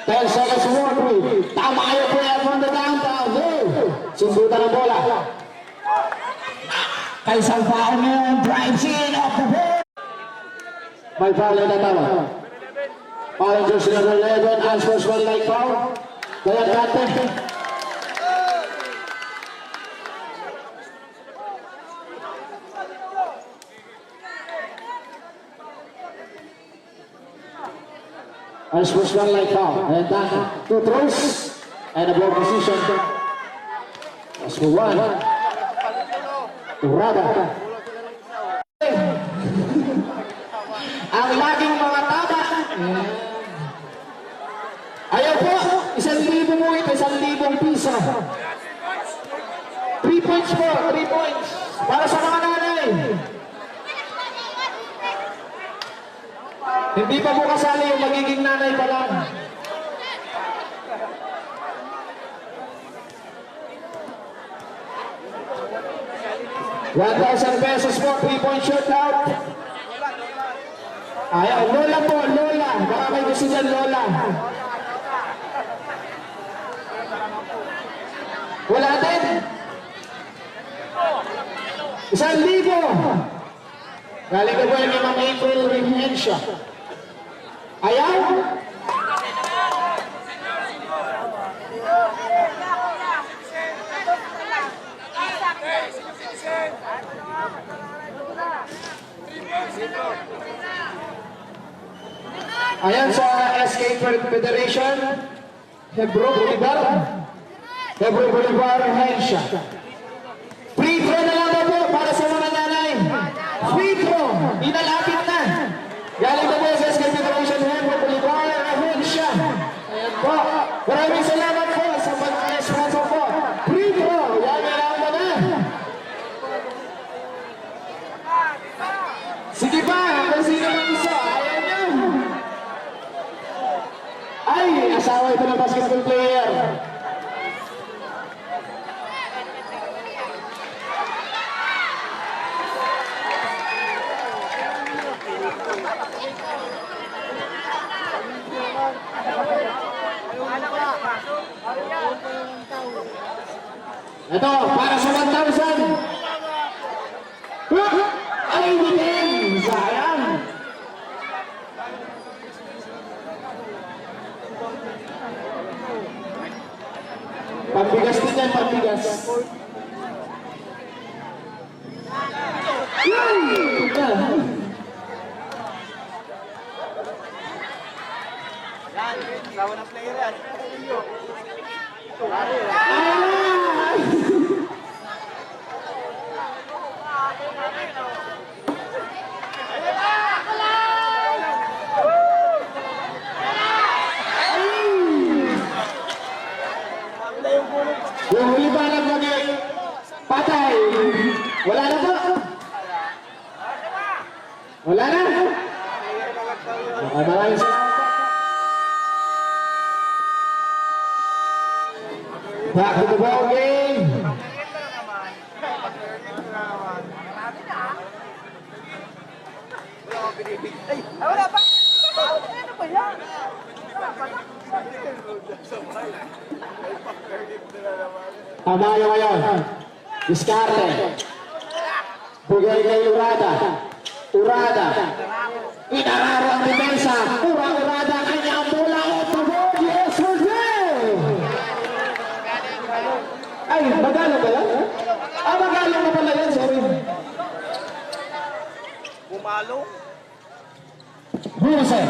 Ten seconds to work with. Tama kayo po yan from the downtown. Sundutan ang bola. Kay Salvao ngayon, drives in off the ball. May foul na tama. Foul jersey number 11, answers one like foul. Kaya kate. Answers one like foul. And then two throws and a ball position. As for one. Urada. Ang laging mga tama. Ayaw po, 1,000 mo ito, 1,000 piso. 3 points po, 3 points. Para sa mga nanay. Hindi pa po kasali yung magiging nanay pa lang. ₱1,000 po, 3-point shootout. Ayaw, Lola po, Lola. Baka may gusto dyan, Lola. Wala din. 1,000. Galing ko po yung Ma'am April Remensya. Ayaw. Ayan sa SK Federation, Hebro Bolivar, Hensha. Free throw na lang po para sa mga nanay. Free throw, inalapit na. Galing na po sa SK Federation, Hebro Bolivar, Hensha. Ayan po. Maraming salamat po sa pag-sponsor po. Free throw, yan lang na. Sige pa, kung sino mang isa, ayan yan. Ay, asawa ito ng basketball player. Ito, para sa 1,000. Ay, hindi. Sayang. Pagbigas din yan, pagbigas. Sawa ng player yan. Yung libanag lagi. Patay. Wala na po. Wala na. Maraming salamat. Back to the ball game. Tamayo ngayon. Diskarte. Bigay kay Urada. Urada. Inararo ang depensa. Urada kanyang bola. Off-the-board. Yes, we're good. Ay, magalo ba yan? Magalo na pala yan. Sorry. Buse,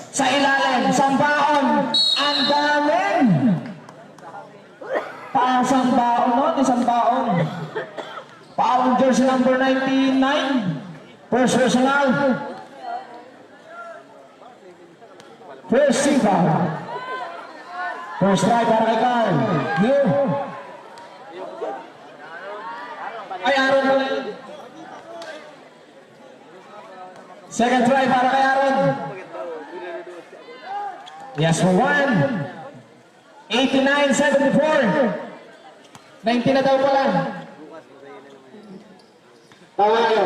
sa ilalim, sambaon, ang galing. Pasang baon nun, isang baon. Paong jersey number 99. First personal. First sipa. First try para kay Carl. Here. Ay, Aaron mo lang. Second try para kay Aaron. Yes, for one. 89-74. 90 na daw pala. Tamayo.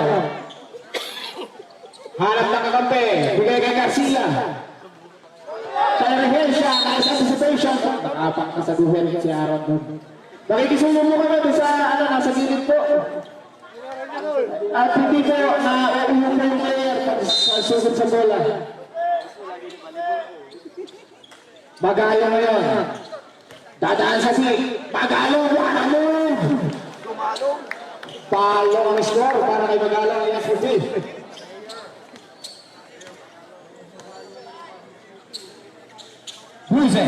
Hanap na kakampi. Bigay kay Garcia. Kaya siya. Nice anticipation. Nakapangkasaguhin si Aaron doon. Nakikisulo mo kami doon sa nasa gilid po. At hindi po na uuwi yung player sa sugod sa bola. Magalo ngayon. Dadaan sa sik. Magalo. Wala mo. Palo ang score para kay Magalo ang S4T. Buse.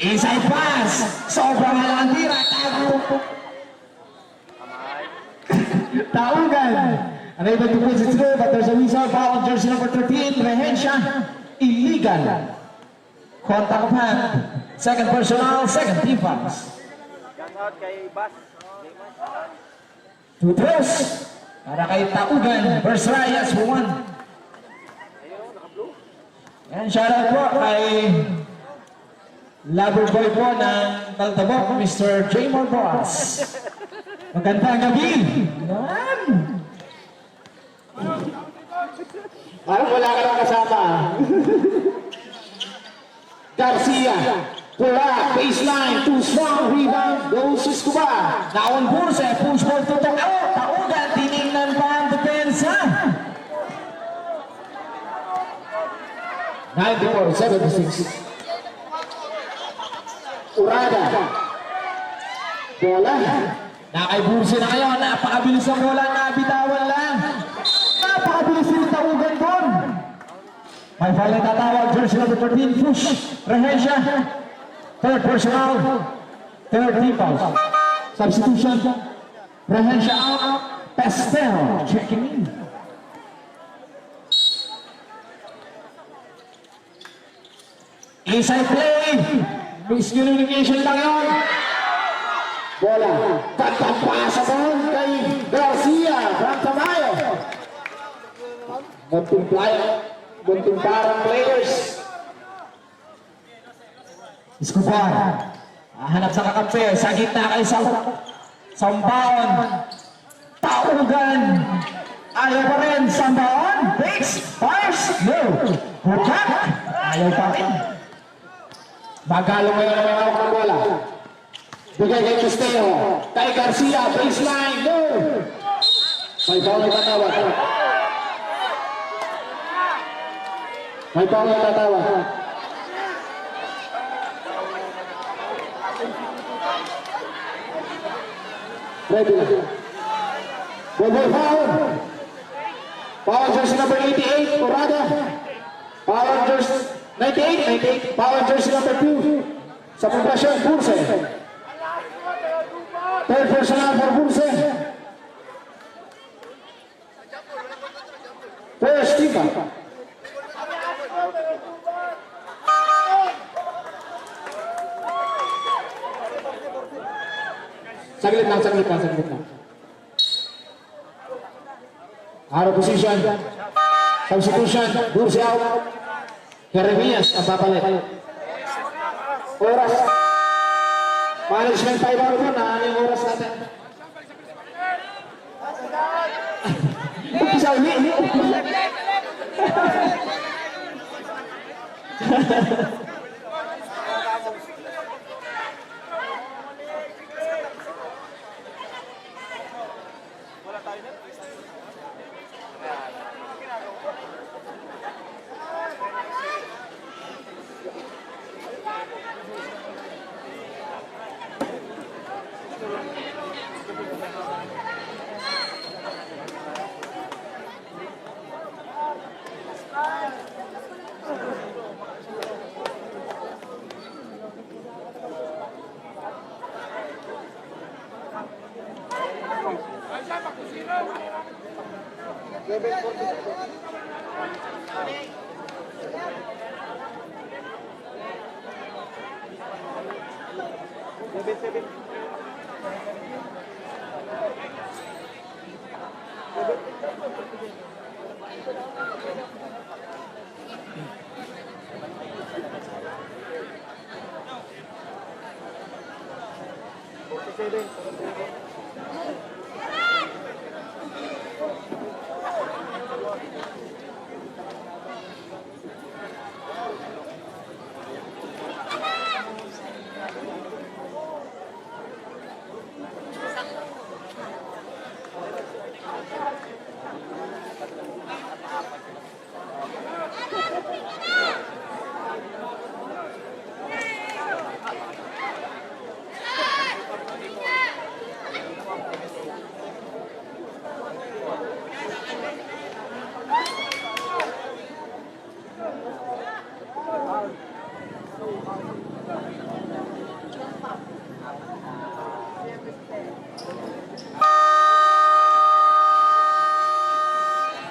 Inside pass. Sobrang halantira. Taugan. Unable to push it through, but there's a whistle foul on jersey number 13, Rehencia. Illegal. Contact of hand. Second personal, second defense. Two throws. Para kay Taugan. First Reyes for one. And shout out po kay lover boy po ng Taltabok, Mr. Jaymar Boas. Magandang gabi. Yan. Parang wala ka lang kasama. Garcia. Pula. Baseline. Too strong. Rebound. Goes to Escobar. Naon Burse. Push ball to the out. Taugan. Tinignan pa ang depensa. 94-76. Urada. Bola. Nakay Burse na ngayon. Napakabilis ang bola. Nabitawan lang. Napakabilis yung Taugan doon. May foul na tatawag. Jersey number 13. Push. Rehencia. Third personal. Third defense. Substitution. Rehencia out. Pastel checking in. Inside play. Miscommunication lang yun. Bola. Tatapasa mo kay Garcia. From Tamayo. Munting parang players. Escobar. Hanap sa kakampi. Sa gitna kay Sambaon. Taugan. Ayaw pa rin. Sambaon. Breaks. Fires. No. Hukak. Ayaw pa rin. Magalo ngayon ang mga ng bola. Bigay kay Casteo. Kay Garcia. Baseline. No. May foul na tatawag. May foul na tatawag. Ready. Boboy foul. Foul jersey number 88. Urada. Foul jersey 98. Foul jersey number 2. Sa Poblacion, Burse. Third personal for Burse. First Tifa. Saglit lang. Out of position. Substitution. Burse out. Jeremias ang papalit. Oras. Management 5 hour po na yung oras natin. Umpisa ulit.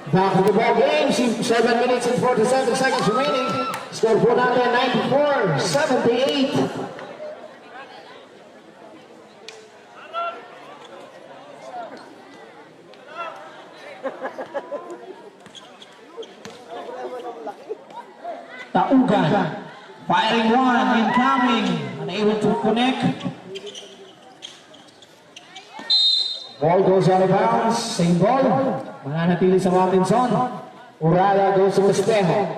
Back to the ball game, 7 minutes and 47 seconds remaining. Score po natin 94-78. Taugan. Firing one, incoming. Unable to connect. Ball goes out of bounds. Same ball. Mananatili sa Robinson. Urala goes to Espejo.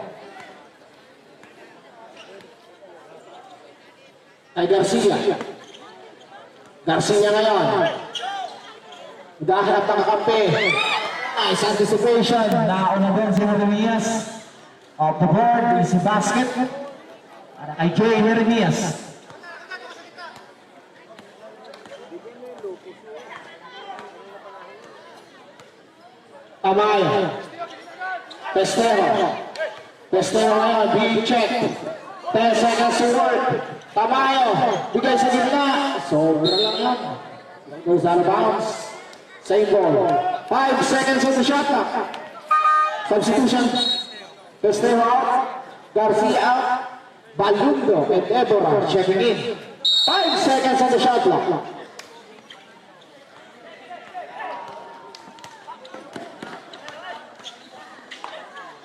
Ay Garcia. Garcia ngayon. Naghahanap ng kakampi. Nice anticipation. Nauna din si Jeremias. Off the board, easy basket. Para kay Jay Jeremias. Tamayo. Pestero. Pestero ngayon, being checked. 10 seconds to work. Tamayo. Bigay sa gitna. Sobra lang yan. Goes out of bounds. Same ball. 5 seconds on the shot clock. Substitution. Pestero out. Garcia out. Balundo and Deborah checking in. 5 seconds on the shot clock.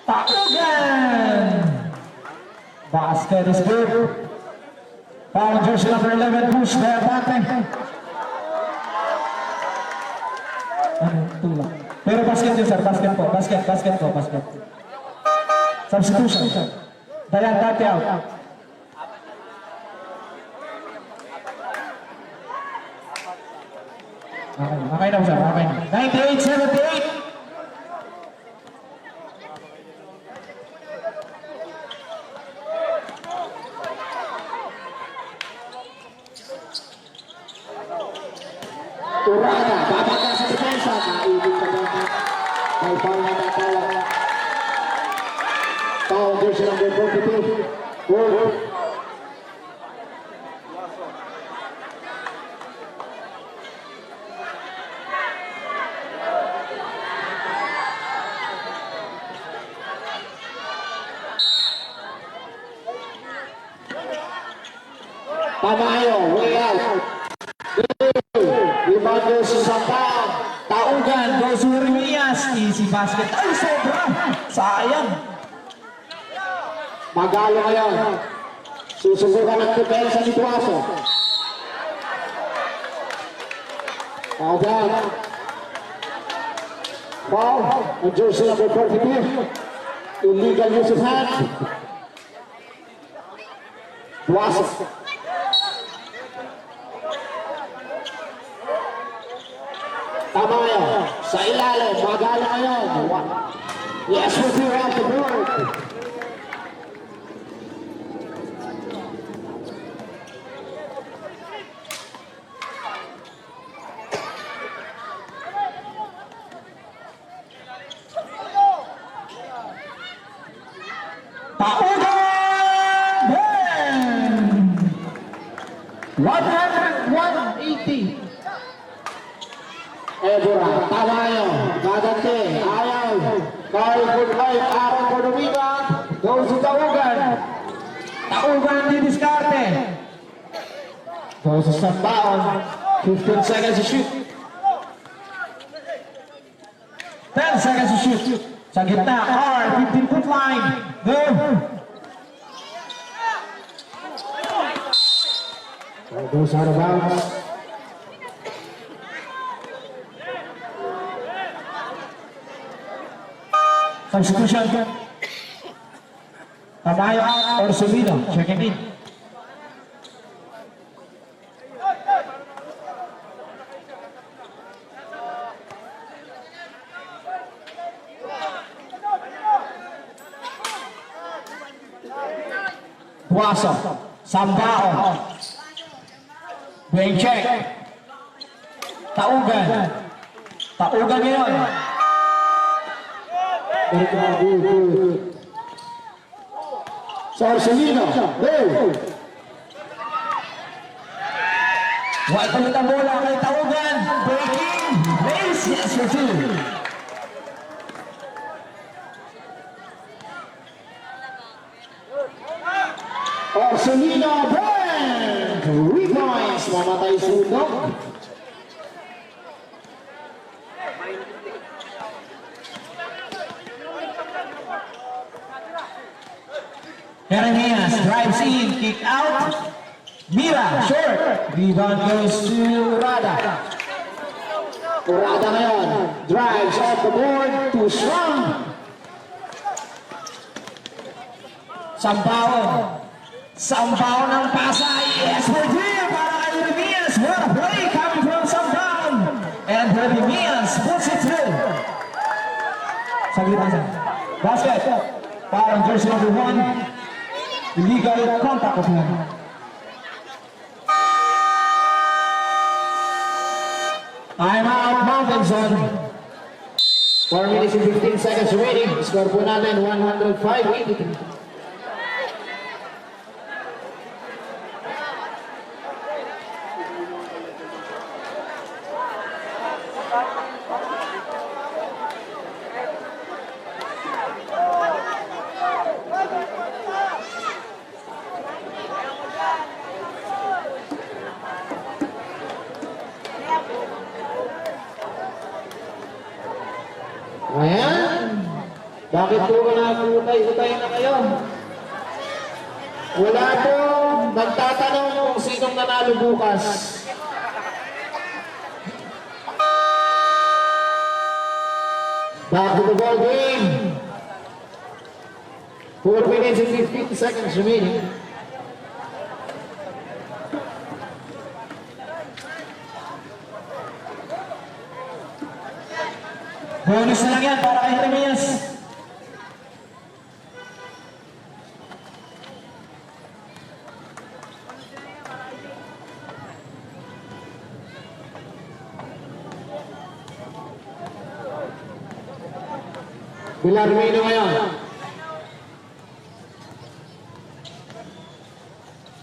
Taugan! Basket is good. Foul jersey number 11, push there, bate. Tulak. Pero basket yun, sir. Basket po. Basket. Substitution. Dayan, Tati out. Okay na, sir. Okay na. 98-78. Urana, bababa sa depensa. Naibig ka ba? May foul na natawa. Foul jersey number 42. Work. Tamayo, way out. Rebound goes to Zampang. Taugan, goes to Jeremias. Easy basket. Ay, sobra. Sayang. Magalo ngayon. Susubukan ng depensa ni Tuaso. Foul down. Foul on jersey number 42. Illegal use of hand. Duasa. Tamayo, sa ilalim, magala ngayon. Yes, we do have the board. Paugan! 180. Ebora, Tamayo, Gadante, ayaw. Carl good life, Aaron for the rebound. Goes to Taugan. Taugan di diskarte. Goes to Sambaon. 15 seconds to shoot. 10 seconds to shoot. Sa gitna, R, 15-foot line. Go! Goes out of bounds. Substitution. Tamayo or Subino. Checking in. Duaso. Sambaon. Wing check. Taugan. Taugan ngayon. Sarcelino, go! White ulit ang bola kay Taugan. Breaking. Race. Yes, for two. Sarcelino, Brand! 3 points, mamatay sundok. Jeremias drives in, kick out. Mira, short. Rebound goes to Urada. Urada ngayon, drives off the board, too strong. Sampaon. Sampaon ng Pasay. Yes, for three para kay Jeremias. What a play coming from Sampaon. And Jeremias puts it through. Saglit na. Basket. Parang jersey number 1. Illegal contact of him. Time out, Mountain Zone. 4 minutes and 15 seconds remaining. Score po natin 105-83. Ayan. Bakit po utay-utay na kayo? Wala po nagtatanong kung sinong nanalo bukas. Back to the ball game. 4 minutes and 15 seconds remaining. Bonus na lang yan para kay Jeremias. Bilarmino ngayon.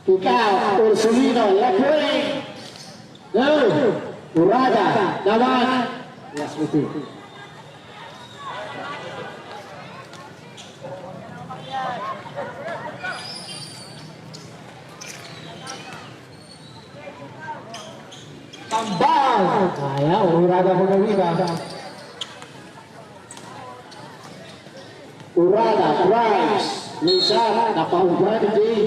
Ikaw, Ursulino, left wing. Go. Urada, naman. Yes, we do. Tambang! Ayaw, Urada po na rebound. Urada drives. Lisa, napahubra ni Jay.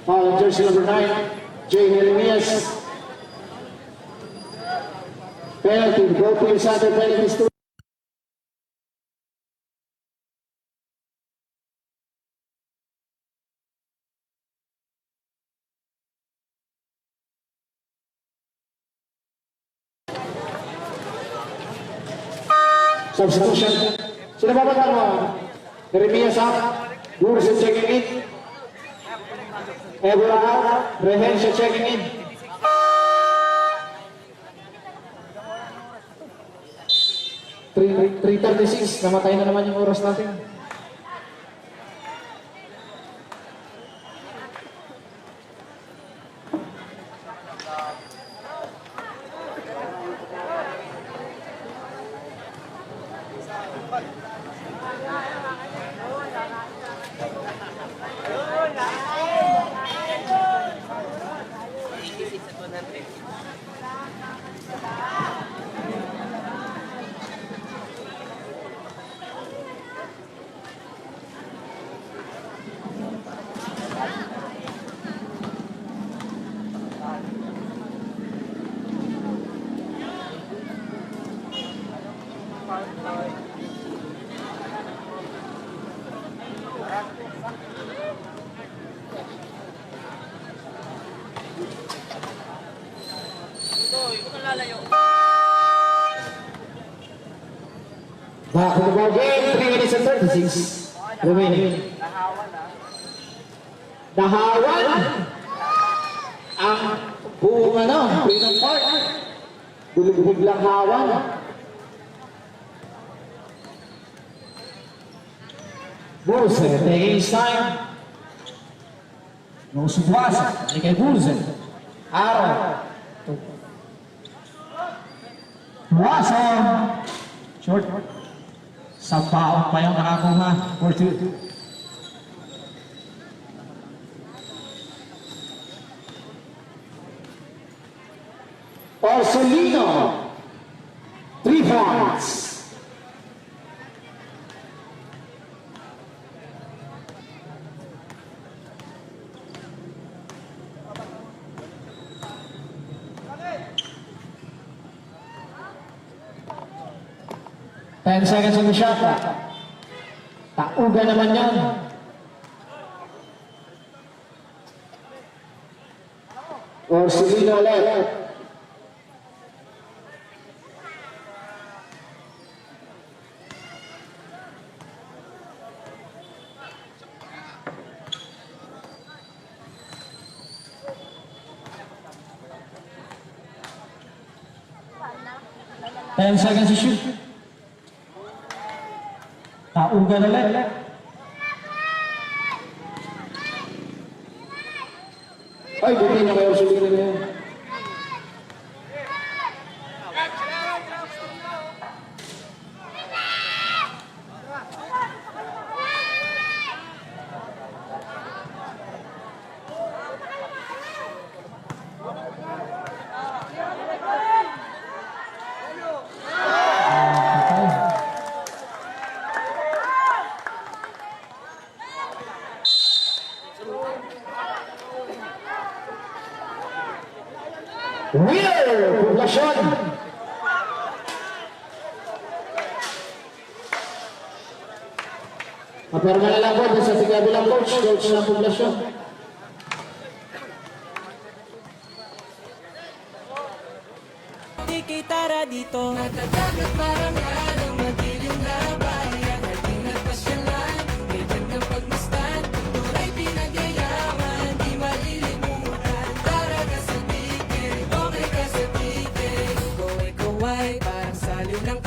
Foul jersey number 9, Jay Jeremias. Penalty, go to inside the penalty. Substitution. Sino ba mo? Jeremias up. Bursa checking in. Ebra out. Rehensya checking in. Three 3:36. Namatay na naman yung oras natin. Back to the ball game, 3 minutes and 36 remaining. Dahawan ang buong Freedom Park. Bulubog lang hawan. Bursa taking his time. No subwasa, ni kay Bursa. Araw. Bursa. Short. Sa paong pa yung nakakuha for 2. Orsolino, 3 points. Ten seconds on the shot clock. Tauga naman yan. Orsolino ulit. Ten seconds to shoot. Tauga na ulit. Ay, buti na kayo Orsolino na yan. Winner! Poblasyon! Mapirma na lang po sa kabilang coach ng Poblasyon. Di kay tara dito. Natatagat parang alam madilim na bayan. Ating nagpasyalan, may gandang pagmastan. Tunay pinagyayaman, di malilimutan. Tara ka sa tigil, okay ka sa tigil. Ikaw ay parang saliw ng